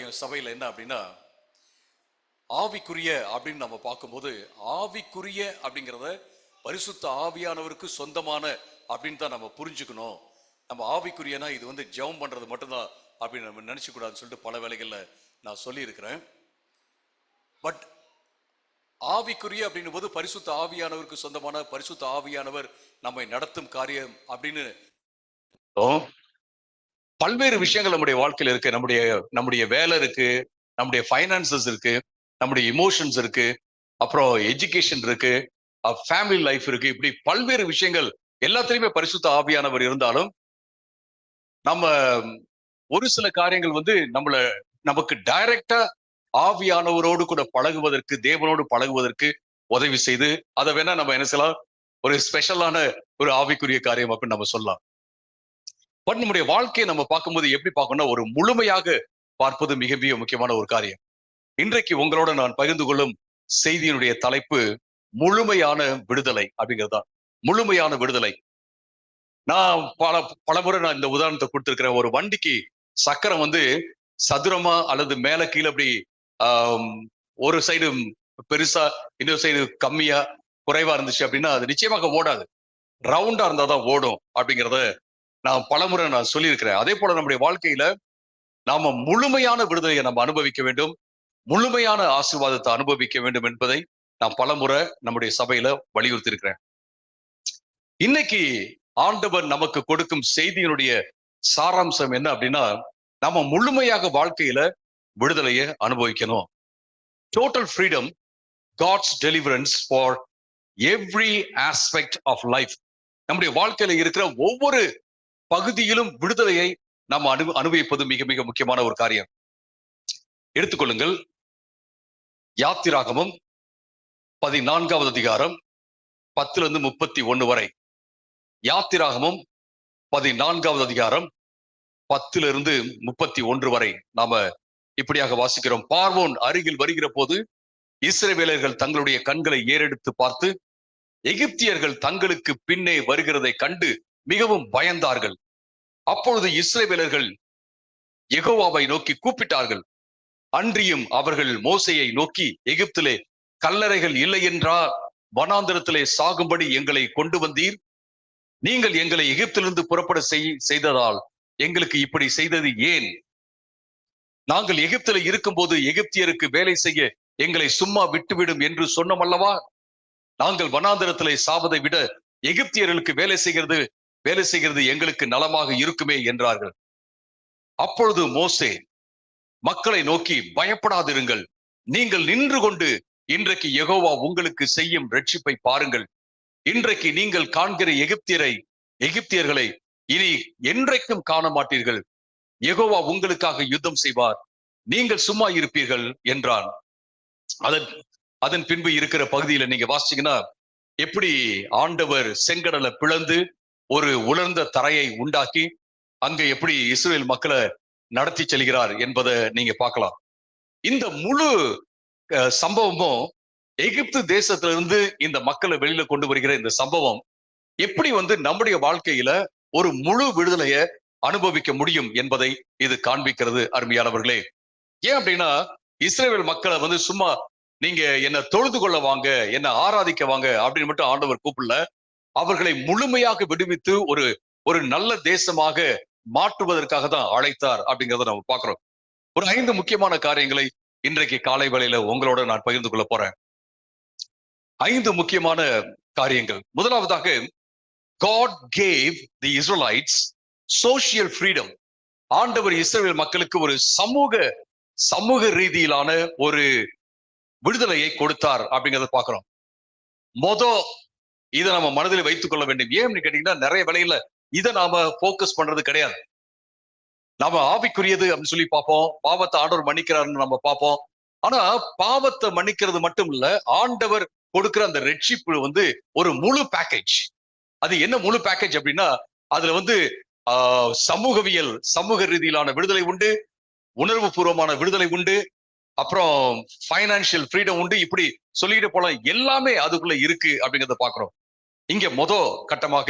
காரியம் சபையில் என்ன அப்படின்னா, ஆவிக்குரிய அப்படின்னு நம்ம பார்க்கும்போது, ஆவிக்குரிய அப்படிங்கிறத பரிசுத்த ஆவியானவருக்கு சொந்தமான அப்படின்னு தான் நம்ம புரிஞ்சுக்கணும். நம்ம ஆவிக்குரியனா இது வந்து ஜெபம் பண்றது மட்டும்தான் அப்படின்னு நம்ம நினைச்சக்கூடாதுன்னு சொல்லிட்டு பல வேளைகள்ல நான் சொல்லியிருக்கிறேன். பட் ஆவிக்குரிய அப்படின்னும் போது பரிசுத்த ஆவியானவருக்கு சொந்தமான, பரிசுத்த ஆவியானவர் நம்மை நடத்தும் காரியம் அப்படின்னு பல்வேறு விஷயங்கள் நம்முடைய வாழ்க்கையில் இருக்கு. நம்முடைய வேலை இருக்கு, நம்முடைய ஃபைனான்சஸ் இருக்கு, நம்முடைய இமோஷன்ஸ் இருக்கு, அப்புறம் எஜுகேஷன் இருக்கு, ஃபேமிலி லைஃப் இருக்கு. இப்படி பல்வேறு விஷயங்கள் எல்லாத்திலையுமே பரிசுத்த ஆவியானவர் இருந்தாலும், நம்ம ஒரு சில காரியங்கள் வந்து நமக்கு டைரக்டா ஆவியானவரோடு கூட பழகுவதற்கு, தேவனோடு பழகுவதற்கு உதவி செய்து, அதை வேணா நம்ம என்ன செய்யலாம், ஒரு ஸ்பெஷலான ஒரு ஆவிக்குரிய காரியம் அப்படின்னு நம்ம சொல்லலாம். பட் நம்முடைய வாழ்க்கையை நம்ம பார்க்கும்போது எப்படி பார்க்கணும்னா, ஒரு முழுமையாக பார்ப்பது மிக மிக முக்கியமான ஒரு காரியம். இன்றைக்கு உங்களோட நான் பகிர்ந்து கொள்ளும் செய்தியினுடைய தலைப்பு முழுமையான விடுதலை அப்படிங்கிறது தான். முழுமையான விடுதலை. நான் பலமுறை நான் இந்த உதாரணத்தை கொடுத்திருக்கிறேன். ஒரு வண்டிக்கு சக்கரம் வந்து சதுரமா அல்லது மேல கீழே அப்படி ஒரு சைடு பெருசா இன்னொரு சைடு கம்மியா குறைவா இருந்துச்சு அப்படின்னா அது நிச்சயமாக ஓடாது. ரவுண்டா இருந்தாதான் ஓடும் அப்படிங்கிறத நான் பலமுறை நான் சொல்லியிருக்கிறேன். அதே போல நம்முடைய வாழ்க்கையில நாம முழுமையான விடுதலையை நம்ம அனுபவிக்க வேண்டும், முழுமையான ஆசீர்வாதத்தை அனுபவிக்க வேண்டும் என்பதை நான் பலமுறை நம்முடைய சபையில வலியுறுத்தி இருக்கிறேன். இன்னைக்கு ஆண்டவர் நமக்கு கொடுக்கும் செய்தியினுடைய சாராம்சம் என்ன அப்படின்னா, நம்ம முழுமையாக வாழ்க்கையில விடுதலையை அனுபவிக்கணும். Total freedom, God's deliverance for every aspect of life. நம்முடைய வாழ்க்கையில இருக்கிற ஒவ்வொரு பகுதியிலும் விடுதலையை நாம் அனுபவிப்பது மிக மிக முக்கியமான ஒரு காரியம். எடுத்துக்கொள்ளுங்கள், யாத்திராகமம் 14வது அதிகாரம் 10-31 வரை. யாத்திராகமம் 14வது அதிகாரம் 10-31 வரை நாம இப்படியாக வாசிக்கிறோம். பார்வோன் அருகில் வருகிற போது இஸ்ரவேலர்கள் தங்களுடைய கண்களை ஏறெடுத்து பார்த்து, எகிப்தியர்கள் தங்களுக்கு பின்னே வருகிறதை கண்டு மிகவும் பயந்தார்கள். அப்பொழுது இஸ்ரவேலர்கள் யெகோவாவை நோக்கி கூப்பிட்டார்கள். அன்றியும் அவர்கள் மோசேயை நோக்கி, எகிப்திலே கல்லறைகள் இல்லை என்றா வனாந்தரத்திலே சாகும்படி எங்களை கொண்டு வந்தீர்? நீங்கள் எங்களை எகிப்திலிருந்து புறப்பட செய்ததால் எங்களுக்கு இப்படி செய்தது ஏன்? நாங்கள் எகிப்தில இருக்கும்போது எகிப்தியருக்கு வேலை செய்ய எங்களை சும்மா விட்டுவிடும் என்று சொன்னோம் அல்லவா? நாங்கள் வனாந்தரத்திலே சாவதை விட எகிப்தியர்களுக்கு வேலை செய்கிறது எங்களுக்கு நலமாக இருக்குமே என்றார்கள். அப்பொழுது மோசே மக்களை நோக்கி, பயப்படாதிருங்கள், நீங்கள் நின்று கொண்டு இன்றைக்கு யெகோவா உங்களுக்கு செய்யும் ரட்சிப்பை பாருங்கள். இன்றைக்கு நீங்கள் காண்கிற எகிப்தியர்களை இனி என்றைக்கும் காண மாட்டீர்கள். யெகோவா உங்களுக்காக யுத்தம் செய்வார், நீங்கள் சும்மா இருப்பீர்கள் என்றான். அதன் பின்பு இருக்கிற பகுதியில நீங்க வாசிச்சீங்கன்னா, எப்படி ஆண்டவர் செங்கடலை பிளந்து ஒரு உலர்ந்த தரையை உண்டாக்கி அங்க எப்படி இஸ்ரேல் மக்களை நடத்தி செல்கிறார் என்பதை நீங்க பார்க்கலாம். இந்த முழு சம்பவமும் எகிப்து தேசத்திலிருந்து இந்த மக்களை வெளியில கொண்டு வருகிற இந்த சம்பவம் எப்படி வந்து நம்முடைய வாழ்க்கையில ஒரு முழு விடுதலையை அனுபவிக்க முடியும் என்பதை இது காண்பிக்கிறது. அருமையானவர்களே, ஏன் அப்படின்னா, இஸ்ரேல் மக்களை வந்து சும்மா நீங்க என்ன தொழுது கொள்ள வாங்க, என்ன ஆராதிக்க வாங்க அப்படின்னு மட்டும் ஆண்டவர் கூப்பிடல. அவர்களை முழுமையாக விடுவித்து ஒரு நல்ல தேசமாக மாற்றுவதற்காக தான் அழைத்தார் அப்படிங்கிறத நம்ம பார்க்கிறோம். ஒரு 5 முக்கியமான காரியங்களை இன்றைக்கு காலை வேளையில உங்களோட நான் பகிர்ந்து கொள்ள போறேன். 5 முக்கியமான காரியங்கள். முதலாவதாக, God gave the Israelites social freedom. ஆண்டவர் இஸ்ரவேல் மக்களுக்கு ஒரு சமூக ரீதியிலான ஒரு விடுதலையை கொடுத்தார் அப்படிங்கிறத பார்க்கிறோம். இதை நம்ம மனதில் வைத்துக் கொள்ள வேண்டும். ஏன்னு கேட்டீங்கன்னா, நிறைய வேளையில இதை நாம போக்கஸ் பண்றது கிடையாது. நாம ஆவிக்குரியது அப்படின்னு சொல்லி பார்ப்போம், பாவத்தை ஆண்டவர் மன்னிக்கிறாருன்னு நம்ம பார்ப்போம். ஆனா பாவத்தை மன்னிக்கிறது மட்டும் இல்ல, ஆண்டவர் கொடுக்கிற அந்த ரட்சிப்பு வந்து ஒரு முழு பேக்கேஜ். அது என்ன முழு பேக்கேஜ் அப்படின்னா, அதுல வந்து சமூக ரீதியிலான விடுதலை உண்டு, உணர்வு பூர்வமான விடுதலை உண்டு, அப்புறம் பைனான்சியல் ஃப்ரீடம் உண்டு. இப்படி சொல்லிட்டு போலாம், எல்லாமே அதுக்குள்ள இருக்கு அப்படிங்கிறத பாக்குறோம். இங்க கட்டமாக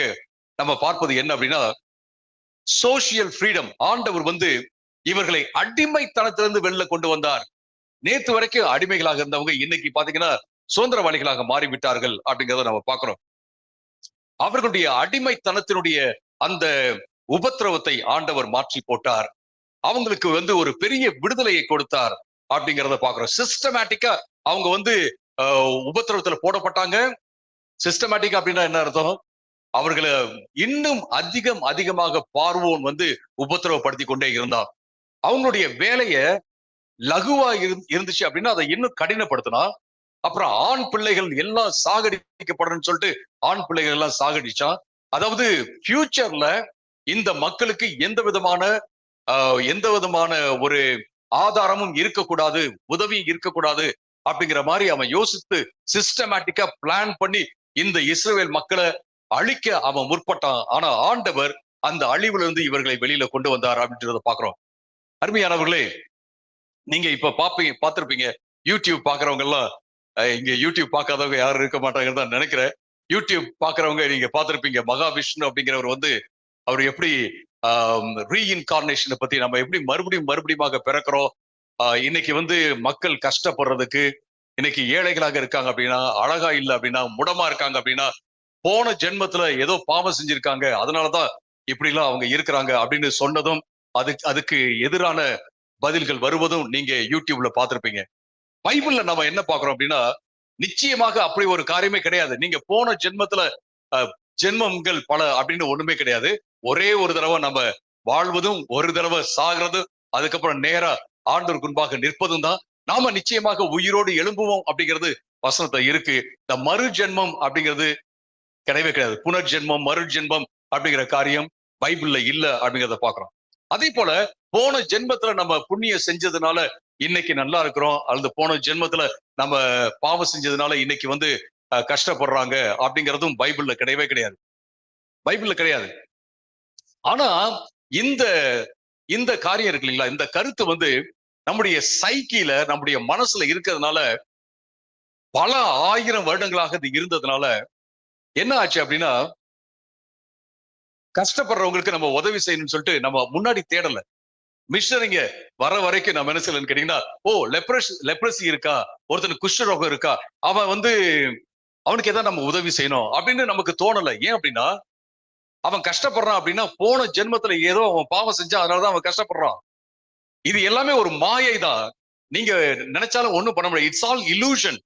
நம்ம பார்ப்பது என்ன அப்படின்னா, சோசியல் ஃப்ரீடம். ஆண்டவர் வந்து இவர்களை அடிமைத்தனத்திலிருந்து வெளில கொண்டு வந்தார். நேத்து வரைக்கும் அடிமைகளாக இருந்தவங்க இன்னைக்கு பாத்தீங்கன்னா சுதந்திரவாளிகளாக மாறிவிட்டார்கள் அப்படிங்கிறத நம்ம பார்க்கிறோம். அவர்களுடைய அடிமைத்தனத்தினுடைய அந்த உபத்திரவத்தை ஆண்டவர் மாற்றி போட்டார். அவங்களுக்கு ஒரு பெரிய விடுதலையை கொடுத்தார் அப்படிங்கிறத பாக்குறோம். சிஸ்டமேட்டிக்கா அவங்க உபத்திரவத்துல போடப்பட்டாங்க. சிஸ்டமேட்டிக்கா அப்படின்னா என்ன அர்த்தம்? அவர்களை இன்னும் அதிகமாக பார்வோன் உபத்திரவப்படுத்தி கொண்டே இருந்தார். அவங்களுடைய வேலைய லகுவா இருந்துச்சு அப்படின்னா அதை இன்னும் கடினப்படுத்தினா, அப்புறம் ஆண் பிள்ளைகள் எல்லாம் சாகடிக்கப்படணும்னு சொல்லிட்டு ஆண் பிள்ளைகள் எல்லாம் சாகடிச்சா, அதாவது ஃபியூச்சர்ல இந்த மக்களுக்கு எந்த விதமான ஒரு ஆதாரமும் இருக்கக்கூடாது, உதவியும் இருக்கக்கூடாது அப்படிங்கிற மாதிரி அவன் யோசித்து சிஸ்டமேட்டிக்கா பிளான் பண்ணி இந்த இஸ்ரவேல் மக்களை அழிக்க அவன் முற்பட்டான். ஆனா ஆண்டவர் அந்த அழிவுல இருந்து இவர்களை வெளியில கொண்டு வந்தார் அப்படின்றத பாக்குறோம். அருமையானவர்களே, நீங்க இப்ப பார்த்திருப்பீங்க, யூடியூப் பாக்குறவங்க எல்லாம், இங்க யூடியூப் பார்க்காதவங்க யாரும் இருக்க மாட்டாங்கன்னு தான் நினைக்கிறேன். யூடியூப் பாக்குறவங்க நீங்க பார்த்திருப்பீங்க, மகாவிஷ்ணு அப்படிங்கிறவர் அவர் எப்படி ரீஇன்கார்னேஷனை பத்தி நம்ம எப்படி மறுபடியும் பிறக்கிறோம். இன்னைக்கு மக்கள் கஷ்டப்படுறதுக்கு, இன்னைக்கு ஏழைகளாக இருக்காங்க அப்படின்னா, அழகா இல்லை அப்படின்னா, முடமா இருக்காங்க அப்படின்னா, போன ஜென்மத்துல ஏதோ பாவம் செஞ்சிருக்காங்க, அதனாலதான் இப்படி எல்லாம் அவங்க இருக்கிறாங்க அப்படின்னு சொன்னதும் அதுக்கு எதிரான பதில்கள் வருவதும் நீங்க யூடியூப்ல பார்த்திருப்பீங்க. பைபிள்ல நம்ம என்ன பாக்குறோம் அப்படின்னா, நிச்சயமாக அப்படி ஒரு காரியமே கிடையாது. நீங்க போன ஜென்மத்துல ஜென்மங்கள் பல அப்படின்னு ஒண்ணுமே கிடையாது. ஒரே ஒரு தடவை நம்ம வாழ்வதும், ஒரு தடவை சாகிறதும், அதுக்கப்புறம் நேரா ஆண்டவருக்கு முன்பாக நிற்பதும் தான். நாம நிச்சயமாக உயிரோடு எழும்புவோம் அப்படிங்கிறது வசனத்தை இருக்கு. இந்த மறு ஜென்மம் அப்படிங்கிறது கிடையவே கிடையாது. புனர்ஜென்மம், மறு ஜென்மம் அப்படிங்கிற காரியம் பைபிள்ல இல்ல அப்படிங்கிறத பாக்குறோம். அதே போல போன ஜென்மத்துல நம்ம புண்ணியம் செஞ்சதுனால இன்னைக்கு நல்லா இருக்கிறோம், அல்லது போன ஜென்மத்துல நம்ம பாவம் செஞ்சதுனால இன்னைக்கு கஷ்டப்படுறாங்க அப்படிங்கிறதும் பைபிள்ல கிடையவே கிடையாது. பைபிள்ல கிடையாது. ஆனா இந்த இந்த காரியம் இருக்கு இல்லைங்களா, இந்த கருத்து நம்முடைய சைக்கில, நம்முடைய மனசுல இருக்கிறதுனால, பல ஆயிரம் வருடங்களாக இது இருந்ததுனால என்ன ஆச்சு அப்படின்னா, கஷ்டப்படுறவங்களுக்கு நம்ம உதவி செய்யணும்னு சொல்லிட்டு நம்ம முன்னாடி தேடல. மிஷனரிங்க வர வரைக்கும் நம்ம என்ன செய்யலன்னு கேட்டீங்கன்னா, லெப்ரசி இருக்கா, ஒருத்தனுக்கு குஷ்டரோகம் இருக்கா, அவன் அவனுக்கு ஏதாவது நம்ம உதவி செய்யணும் அப்படின்னு நமக்கு தோணல. ஏன் அப்படின்னா, அவன் கஷ்டப்படுறான் அப்படின்னா போன ஜென்மத்துல ஏதோ அவன் பாவம் செஞ்சா, அதனாலதான் அவன் கஷ்டப்படுறான். இது எல்லாமே ஒரு மாயை தான். நீங்க நினைச்சாலும் ஒண்ணும் பண்ண முடியாது. It's all illusion.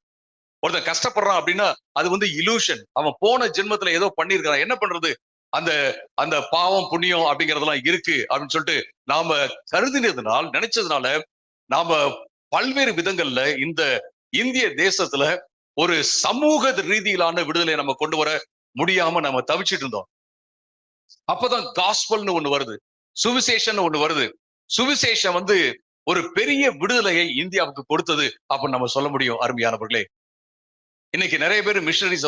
ஒருத்தன் கஷ்டப்படுறான் அப்படின்னா அது இலூஷன். அவன் போன ஜென்மத்துல ஏதோ பண்ணிருக்கான். என்ன பண்றது, அந்த அந்த பாவம் புண்ணியம் அப்படிங்கறதெல்லாம் இருக்கு அப்படின்னு சொல்லிட்டு நாம நினைச்சதுனால நாம பல்வேறு விதங்கள்ல இந்த இந்திய தேசத்துல ஒரு சமூக ரீதியிலான விடுதலை நம்ம கொண்டு வர முடியாம நம்ம தவிச்சிட்டு இருந்தோம். அப்பதான் காஸ்பல்னு ஒண்ணு வருது, சுவிசேஷன் ஒண்ணு வருது. சுவிசேஷம் ஒரு பெரிய விடுதலையை இந்தியாவுக்கு கொடுத்தது அப்படின்னு நம்ம சொல்ல முடியும். அருமையானவர்களே, இன்னைக்கு நிறைய பேர் மிஷனரிஸ்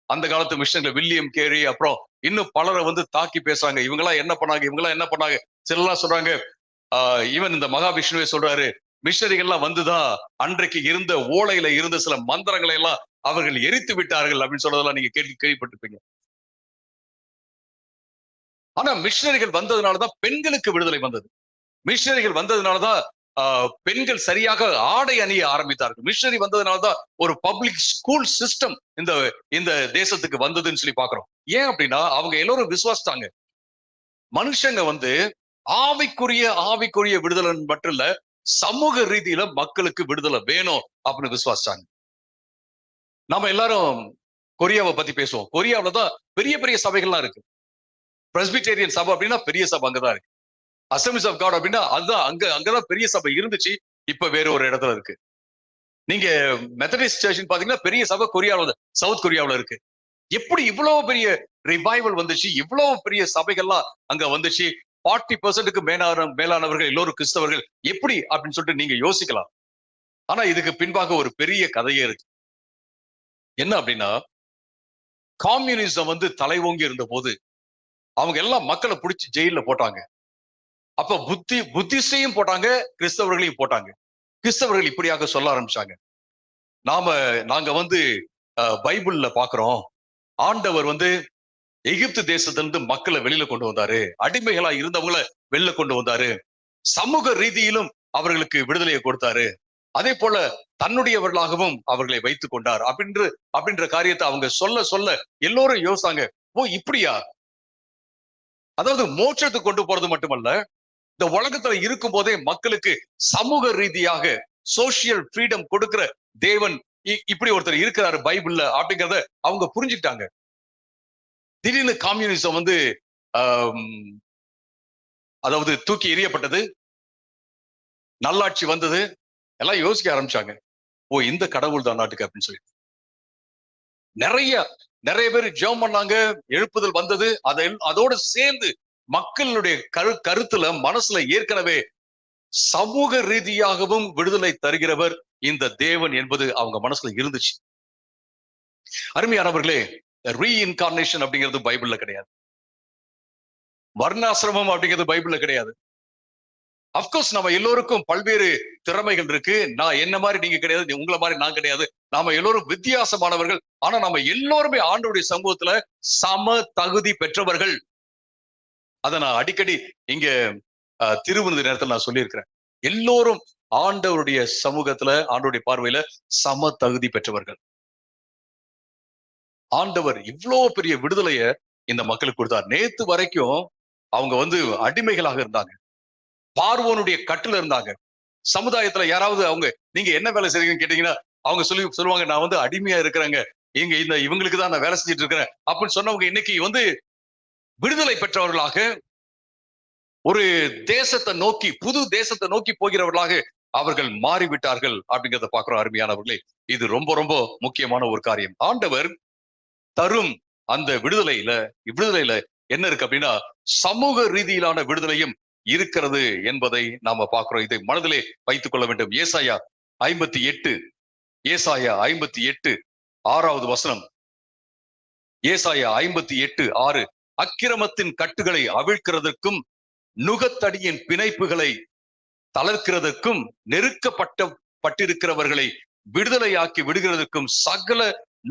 அந்த காலத்து மிஷனரிகள் வில்லியம் கேரி அப்புறம் இன்னும் பலரை தாக்கி பேசுறாங்க. இவங்கெல்லாம் என்ன பண்ணாங்க சிலர்லாம் சொல்றாங்க. ஈவன் இந்த மகாவிஷ்ணுவே சொல்றாரு, மிஷனரிகள்லாம் வந்துதான் அன்றைக்கு இருந்த ஓலையில இருந்த சில மந்திரங்களை எல்லாம் அவர்கள் எரித்து விட்டார்கள் அப்படின்னு சொல்றதெல்லாம் நீங்க கேள்விப்பட்டிருப்பீங்க. ஆனா மிஷனரிகள் வந்ததுனாலதான் பெண்களுக்கு விடுதலை வந்தது. மிஷனரிகள் வந்ததுனாலதான் பெண்கள் சரியாக ஆடை அணிய ஆரம்பித்தார்கள். மிஷனரி வந்ததுனாலதான் ஒரு பப்ளிக் ஸ்கூல் சிஸ்டம் இந்த தேசத்துக்கு வந்ததுன்னு சொல்லி பாக்குறோம். ஏன் அப்படின்னா அவங்க எல்லாரும் விசுவாசித்தாங்க, மனுஷங்க ஆவிக்குரிய விடுதலை மட்டும் இல்ல, சமூக ரீதியில மக்களுக்கு விடுதலை வேணும் அப்படின்னு விசுவாசிச்சாங்க. நாம எல்லாரும் கொரியாவை பத்தி பேசுவோம். கொரியாவில தான் பெரிய பெரிய சபைகள்லாம் இருக்கு. பிரஸ்பிடேரியன் சபை அப்படின்னா பெரிய சபை அங்கதான் இருக்கு. அசம்பிளிஸ் ஆஃப் காட் அப்படின்னா அதுதான் அங்கதான் பெரிய சபை இருந்துச்சு, இப்ப வேற ஒரு இடத்துல இருக்கு. நீங்க மெத்தடிஸ்ட் சர்ச் பாத்தீங்கன்னா பெரிய சபை கொரியாவில், சவுத் கொரியாவில் இருக்கு. எப்படி இவ்வளவு பெரிய ரிவைவல் வந்துச்சு, இவ்வளவு பெரிய சபைகள்லாம் அங்க வந்துச்சு, 40% மேலானவர்கள் எல்லோரும் கிறிஸ்தவர்கள், எப்படி அப்படின்னு சொல்லிட்டு நீங்க யோசிக்கலாம். ஆனா இதுக்கு பின்பாக ஒரு பெரிய கதையே இருக்கு. என்ன அப்படின்னா, காம்யூனிசம் தலை ஓங்கி இருந்த போது அவங்க எல்லாம் மக்களை பிடிச்சி ஜெயில போட்டாங்க. அப்ப புத்திஸ்டையும் போட்டாங்க, கிறிஸ்தவர்களையும் போட்டாங்க. கிறிஸ்தவர்கள் இப்படியாக சொல்ல ஆரம்பிச்சாங்க, நாங்க பைபிள்ல பாக்குறோம், ஆண்டவர் எகிப்து தேசத்திலிருந்து மக்களை வெளியில கொண்டு வந்தாரு, அடிமைகளா இருந்தவங்களை வெளில கொண்டு வந்தாரு. சமூக ரீதியிலும் அவர்களுக்கு விடுதலையை கொடுத்தாரு. அதே போல தன்னுடையவர்களாகவும் அவர்களை வைத்துக் கொண்டார் அப்படின்ற காரியத்தை அவங்க சொல்ல சொல்ல எல்லோரும் யோசித்தாங்க, ஓ இப்படியா? அதாவது மோட்சத்துக்கு கொண்டு போறது மட்டுமல்ல, இந்த உலகத்துல இருக்கும் போதே மக்களுக்கு சமூக ரீதியாக சோசியல் ஃப்ரீடம் கொடுக்கிற தேவன் இப்படி ஒருத்தர் இருக்கிறாரு பைபிள்ல அப்படிங்கறத அவங்க புரிஞ்சுக்கிட்டாங்க. திடீர்னு கம்யூனிசம் வந்து அதாவது தூக்கி எறியப்பட்டது, நல்லாட்சி வந்தது, எல்லாம் யோசிக்க ஆரம்பிச்சாங்க, ஓ இந்த கடவுள் தான் நாட்டுக்கு அப்படின்னு சொல்லி நிறைய பேர் ஜெபம் பண்ணாங்க, எழுப்புதல் வந்தது. அதோடு சேர்ந்து மக்களுடைய கருத்துல மனசுல ஏற்கனவே சமூக ரீதியாகவும் விடுதலை தருகிறவர் இந்த தேவன் என்பது அவங்க மனசுல இருந்துச்சு. அருமையானவர்களே, ரீஇன்கார்னேஷன் அப்படிங்கிறது பைபிள்ல கிடையாது. வர்ணாசிரமம் அப்படிங்கிறது பைபிள்ல கிடையாது. அப்கோர்ஸ் நம்ம எல்லோருக்கும் பல்வேறு திறமைகள் இருக்கு. நான் என்ன மாதிரி நீங்க கிடையாது, உங்களை மாதிரி நான் கிடையாது. நாம எல்லோரும் வித்தியாசமானவர்கள். ஆனா நம்ம எல்லோருமே ஆண்டவருடைய சமூகத்துல சம தகுதி பெற்றவர்கள். அதை நான் அடிக்கடி இங்க திருவிருந்த நேரத்தில் நான் சொல்லியிருக்கிறேன். எல்லோரும் ஆண்டவருடைய சமூகத்துல, ஆண்டவருடைய பார்வையில சம தகுதி பெற்றவர்கள். ஆண்டவர் இவ்வளவு பெரிய விடுதலைய இந்த மக்களுக்கு கொடுத்தார். நேத்து வரைக்கும் அவங்க வந்து அடிமைகளாக இருந்தாங்க, பார்வோனுடைய கட்டுல இருந்தாங்க. சமுதாயத்துல யாராவது அவங்க நீங்க என்ன வேலை செய்றீங்கன்னு கேட்டீங்கன்னா அவங்க சொல்லுவாங்க, நான் வந்து அடிமையா இருக்கிறேங்க, இவங்களுக்கு தான் நான் வேலை செஞ்சுட்டு இருக்கிறேன் அப்படின்னு சொன்னவங்க இன்னைக்கு வந்து விடுதலை பெற்றவர்களாக ஒரு தேசத்தை நோக்கி, புது தேசத்தை நோக்கி போகிறவர்களாக அவர்கள் மாறிவிட்டார்கள் அப்படிங்கிறத பாக்குறோம். அருமையானவர்களே, இது ரொம்ப ரொம்ப முக்கியமான ஒரு காரியம். ஆண்டவர் தரும் அந்த விடுதலையில என்ன இருக்கு அப்படின்னா, சமூக ரீதியிலான விடுதலையும் இருக்கிறது என்பதை நாம பார்க்கிறோம். இதை மனதிலே வைத்துக் கொள்ள வேண்டும். ஏசாயா 58 6வது வசனம். ஏசாயா 58:6, அக்கிரமத்தின் கட்டுகளை அவிழ்க்கிறதற்கும் நுகத்தடியின் பிணைப்புகளை தளர்க்கிறதற்கும் நெருக்கப்பட்டிருக்கிறவர்களை விடுதலையாக்கி விடுகிறதுக்கும் சகல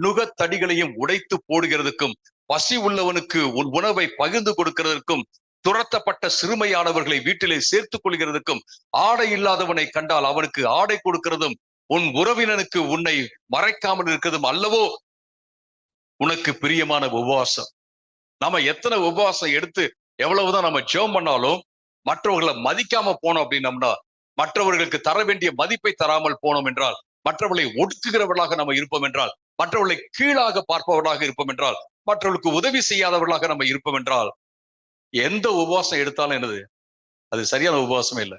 நுகத்தடிகளையும் உடைத்து போடுகிறதுக்கும் பசி உள்ளவனுக்கு உன் உணவை பகிர்ந்து கொடுக்கிறதற்கும் துரத்தப்பட்ட சிறுமையானவர்களை வீட்டிலே சேர்த்துக் கொள்கிறதுக்கும் ஆடை இல்லாதவனை கண்டால் அவனுக்கு ஆடை கொடுக்கிறதும் உன் உறவினனுக்கு உன்னை மறைக்காமல் இருக்கிறதும் அல்லவோ உனக்கு பிரியமான உபவாசம். நாம எத்தனை உபவாசம் எடுத்து எவ்வளவுதான் நம்ம ஜெபம் பண்ணாலும் மற்றவர்களை மதிக்காம போனோம் அப்படின்னம்னா, மற்றவர்களுக்கு தர வேண்டிய மதிப்பை தராமல் போனோம் என்றால், மற்றவர்களை ஒடுக்குகிறவர்களாக நம்ம இருப்போம் என்றால், மற்றவர்களை கீழாக பார்ப்பவர்களாக இருப்போம் என்றால், மற்றவர்களுக்கு உதவி செய்யாதவர்களாக நம்ம இருப்போம் என்றால், எந்த உபவாசம் எடுத்தாலும் என்னது அது சரியான உபவாசமே இல்லை.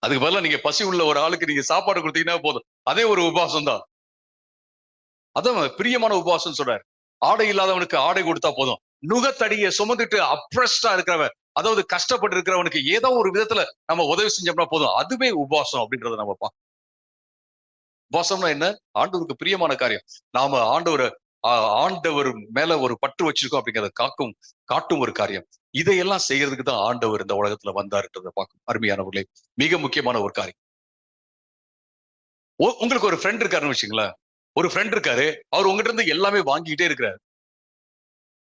அதுக்கு பதிலா நீங்க பசி உள்ள ஒரு ஆளுக்கு நீங்க சாப்பாடு கொடுத்தீங்கன்னா போதும், அதே ஒரு உபவாசம் தான். அதான் பிரியமான உபவாசம் சொல்றாரு. ஆடை இல்லாதவனுக்கு ஆடை கொடுத்தா போதும். நுகத்தடியை சுமந்துட்டு அப்ரஸ்டா இருக்கிறவன், அதாவது கஷ்டப்பட்டு இருக்கிறவனுக்கு ஏதோ ஒரு விதத்துல நம்ம உதவி செஞ்சோம்னா போதும், அதுவே உபவாசம் அப்படின்றத நம்ம பார்க்கணும். உபவாசம்னா என்ன? ஆண்டவருக்கு பிரியமான காரியம். நாம ஆண்டவர் மேல ஒரு பற்று வச்சிருக்கோம் அப்படிங்கிறத காட்டும் ஒரு காரியம். இதையெல்லாம் செய்யறதுக்கு தான் ஆண்டவர் இந்த உலகத்துல வந்தாருன்றத பார்க்கும். அருமையானவர்களே, மிக முக்கியமான ஒரு காரியம். உங்களுக்கு ஒரு ஃப்ரெண்ட் இருக்காருன்னு வச்சுங்களேன். ஒரு ஃப்ரெண்ட் இருக்காரு, அவர் உங்ககிட்ட இருந்து எல்லாமே வாங்கிக்கிட்டே இருக்கிறாரு,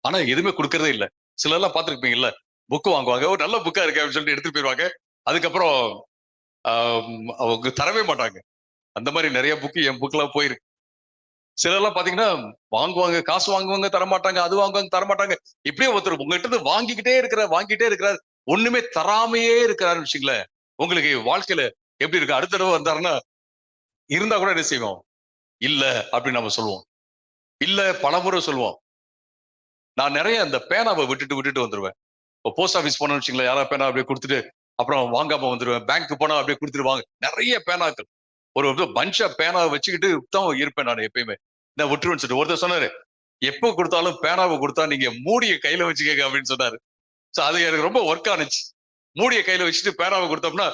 ஆனா எதுவுமே கொடுக்கறதே இல்லை. சில எல்லாம் பார்த்துருப்பீங்கல்ல, புக்கு வாங்குவாங்க, ஒரு நல்ல புக்கா இருக்கு அப்படின்னு சொல்லிட்டு எடுத்துட்டு போயிருவாங்க. அதுக்கப்புறம் அவங்க தரவே மாட்டாங்க. அந்த மாதிரி நிறைய புக்கு என் புக்கெல்லாம் போயிருக்கு. சிலர்லாம் பாத்தீங்கன்னா வாங்குவாங்க, காசு வாங்குவாங்க, தரமாட்டாங்க, அது வாங்குவாங்க, தரமாட்டாங்க. இப்படியே ஒருத்தர் உங்ககிட்ட இருந்து வாங்கிக்கிட்டே இருக்கிறார், ஒண்ணுமே தராமையே இருக்கிறாருன்னு வச்சுங்களேன். உங்களுக்கு வாழ்க்கையில எப்படி இருக்கு? அடுத்த தடவை வந்தாருன்னா இருந்தா கூட என்ன செய்வோம்? இல்ல அப்படின்னு நம்ம சொல்லுவோம். இல்ல பலமுறை சொல்லுவோம். நான் நிறைய அந்த பேனாவை விட்டுட்டு வந்துருவேன். இப்போ போஸ்ட் ஆபீஸ் போனோம்னு வச்சுங்களேன், யாராவது பேனா அப்படியே கொடுத்துட்டு அப்புறம் வாங்காம வந்துருவேன். பேங்க் போனா அப்படியே கொடுத்துருவாங்க. நிறைய பேனாக்கள், ஒரு பஞ்சா பேனாவை வச்சுக்கிட்டு தான் இருப்பேன் நான் எப்பயுமே. நான் விட்டுருவேன்னு சொல்லிட்டு ஒருத்தர் சொன்னாரு, எப்ப கொடுத்தாலும் பேனாவை கொடுத்தா நீங்க மூடிய கையில வச்சுக்கங்க அப்படின்னு சொன்னாரு. சோ அது எனக்கு ரொம்ப ஒர்க் ஆனிச்சு. மூடிய கையில வச்சுட்டு பேனாவை கொடுத்தோம்னா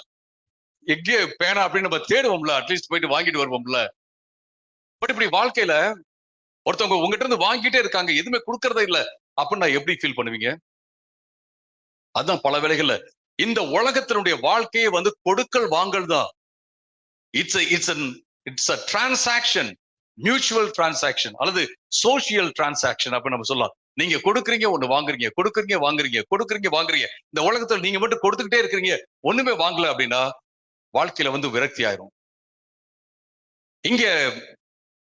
எங்கே பேனா அப்படின்னு நம்ம தேடுவோம்ல, அட்லீஸ்ட் போயிட்டு வாங்கிட்டு வருவோம்ல. பட் இப்படி வாழ்க்கையில ஒருத்தவங்க உங்ககிட்ட இருந்து வாங்கிட்டே இருக்காங்க, எதுவுமே கொடுக்கறதே இல்லை அப்படின்னு நான் எப்படி ஃபீல் பண்ணுவீங்க? அதுதான் பல வேளைகள்ல இந்த உலகத்தினுடைய வாழ்க்கையை வந்து கொடுக்கல் வாங்கல் தான். It's a transaction, mutual transaction அல்லது சோசியல் டிரான்சாக்ஷன் அப்படி நம்ம சொல்லலாம். நீங்க கொடுக்குறீங்க ஒண்ணு வாங்குறீங்க, கொடுக்குறீங்க வாங்குறீங்க, கொடுக்குறீங்க வாங்குறீங்க. இந்த உலகத்துல நீங்க மட்டும் கொடுத்துக்கிட்டே இருக்கிறீங்க, ஒண்ணுமே வாங்கல அப்படின்னா வாழ்க்கையில வந்து விரக்தி ஆயிரும். இங்க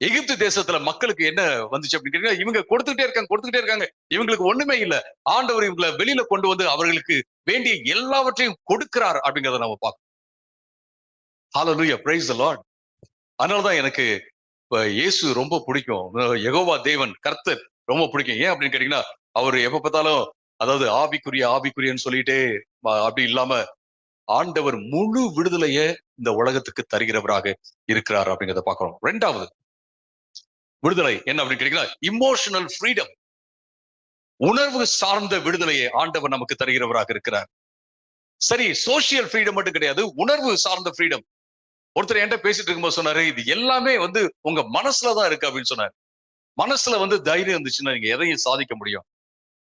எகிப்து தேசத்துல மக்களுக்கு என்ன வந்துச்சு அப்படின்னு கேட்டீங்கன்னா, இவங்க கொடுத்துக்கிட்டே இருக்காங்க, இவங்களுக்கு ஒண்ணுமே இல்ல. ஆண்டவர் இவங்களை வெளியில கொண்டு வந்து அவர்களுக்கு வேண்டிய எல்லாவற்றையும் கொடுக்கிறார் அப்படிங்கறத நம்ம பார்க்கணும். ஹல்லேலூயா, பிரைஸ் தி லார்ட். அதனாலதான் எனக்கு இயேசு ரொம்ப பிடிக்கும். யெகோவா தேவன் கர்த்தர் ரொம்ப பிடிக்கும். ஏன் அப்படின்னு கேட்டீங்கன்னா, அவர் எப்ப பார்த்தாலும் அதாவது ஆவிக்குரியன்னு சொல்லிட்டே அப்படி இல்லாம ஆண்டவர் முழு விடுதலைய இந்த உலகத்துக்கு தருகிறவராக இருக்கிறார் அப்படிங்கிறத பார்க்கிறோம். இரண்டாவது விடுதலை என்ன அப்படின்னு கேட்டீங்கன்னா, இமோஷனல் ஃப்ரீடம், உணர்வு சார்ந்த விடுதலையை ஆண்டவர் நமக்கு தருகிறவராக இருக்கிறார். சரி, சோசியல் ஃப்ரீடம் மட்டும் கிடையாது, உணர்வு சார்ந்த ஃப்ரீடம். ஒருத்தர் என்கிட்ட பேசிட்டு இருக்கும்போது சொன்னாரு, இது எல்லாமே வந்து உங்க மனசுலதான் இருக்கு அப்படின்னு சொன்னார். மனசுல வந்து தைரியம் இருந்துச்சுன்னா நீங்க எதையும் சாதிக்க முடியும்.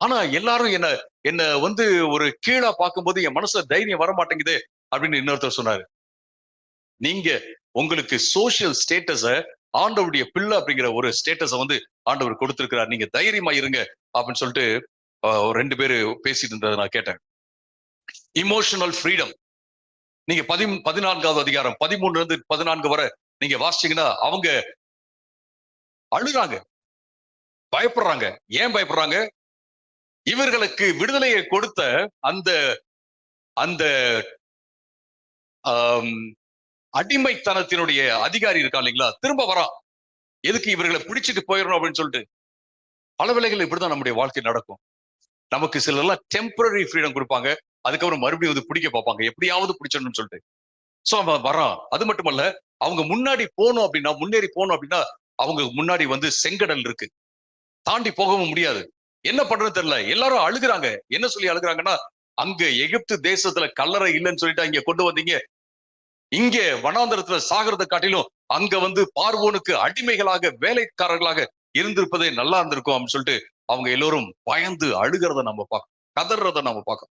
ஆனா எல்லாரும் என்ன என்ன வந்து ஒரு கீழா பார்க்கும்போது என் மனசுல தைரியம் வர மாட்டேங்குது அப்படின்னு இன்னொருத்தர் சொன்னாரு. நீங்க உங்களுக்கு சோசியல் ஸ்டேட்டஸ ஆண்டவருடைய பிள்ளை அப்படிங்கிற ஒரு ஸ்டேட்டஸ வந்து ஆண்டவர் கொடுத்திருக்கிறார். நீங்க தைரியமா இருங்க அப்படின்னு சொல்லிட்டு ரெண்டு பேரு பேசிட்டு இருந்ததை நான் கேட்டேன். Emotional freedom. நீங்க 14வது அதிகாரம் 13 இருந்து 14 வரை நீங்க வாசிச்சீங்கன்னா அவங்க அழுறாங்க, பயப்படுறாங்க. ஏன் பயப்படுறாங்க? இவர்களுக்கு விடுதலையை கொடுத்த அந்த அந்த அடிமைத்தனத்தினுடைய அதிகாரி இருக்கா இல்லைங்களா, திரும்ப வரான். எதுக்கு? இவர்களை பிடிச்சிட்டு போயிடணும் அப்படின்னு சொல்லிட்டு. பல வேளைகள் இப்படிதான் நம்முடைய வாழ்க்கை நடக்கும். நமக்கு சிலர்லாம் டெம்பரரி ஃப்ரீடம் கொடுப்பாங்க, அதுக்கப்புறம் மறுபடியும் வந்து பிடிக்க பார்ப்பாங்க, எப்படியாவது பிடிச்சிடணும்னு சொல்லிட்டு. சோ அவன் வரான். அது மட்டுமல்ல, அவங்க முன்னாடி போகணும் அப்படின்னா, முன்னேறி போகணும் அப்படின்னா, அவங்க முன்னாடி வந்து செங்கடல் இருக்கு, தாண்டி போகவும் முடியாது. என்ன பண்றது தெரியல. எல்லாரும் அழுகுறாங்க. என்ன சொல்லி அழுகுறாங்கன்னா, அங்க எகிப்து தேசத்துல கல்லறை இல்லைன்னு சொல்லிட்டு இங்க கொண்டு வந்தீங்க, இங்க வனாந்தரத்துல சாகிறத காட்டிலும் அங்க வந்து பார்வோனுக்கு அடிமைகளாக வேலைக்காரர்களாக இருந்திருப்பதே நல்லா இருந்திருக்கும் அப்படின்னு சொல்லிட்டு அவங்க எல்லோரும் பயந்து அழுகிறத நம்ம பார்க்கணும், கதறத நம்ம பார்க்கணும்.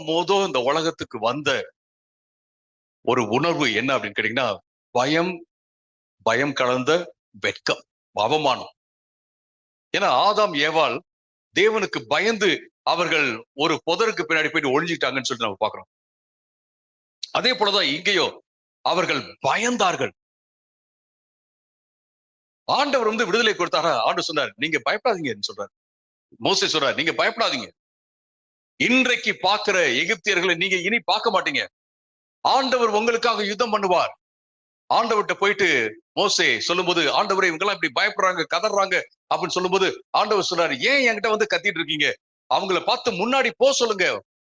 மொத இந்த உலகத்துக்கு வந்த ஒரு உணர்வு என்ன அப்படின்னு கேட்டீங்கன்னா, பயம் கலந்த வெட்கம், அவமானம். ஏன்னா ஆதாம் ஏவாள் தேவனுக்கு பயந்து அவர்கள் ஒரு புதருக்கு பின்னாடி போயிட்டு ஒழிஞ்சிட்டாங்கன்னு சொல்லிட்டு நம்ம பார்க்கிறோம். அதே போலதான் இங்கேயோ அவர்கள் பயந்தார்கள். ஆண்டவர் வந்து விடுதலை கொடுத்தாரா? ஆண்டவர் சொன்னார், நீங்க பயப்படாதீங்கன்னு சொல்றாரு. மோசே சொல்றாரு, நீங்க பயப்படாதீங்க. இன்றைக்கு பார்க்கிற எகிப்தியர்களை நீங்க இனி பார்க்க மாட்டீங்க. ஆண்டவர் உங்களுக்காக யுத்தம் பண்ணுவார். ஆண்டவர்கிட்ட போயிட்டு மோசே சொல்லும்போது, ஆண்டவரே இவங்கெல்லாம் இப்படி பயப்படுறாங்க, கதறாங்க அப்படின்னு சொல்லும்போது ஆண்டவர் சொல்றாரு, ஏன் என்கிட்ட வந்து கத்திட்டு இருக்கீங்க? அவங்கள பார்த்து முன்னாடி போ சொல்லுங்க,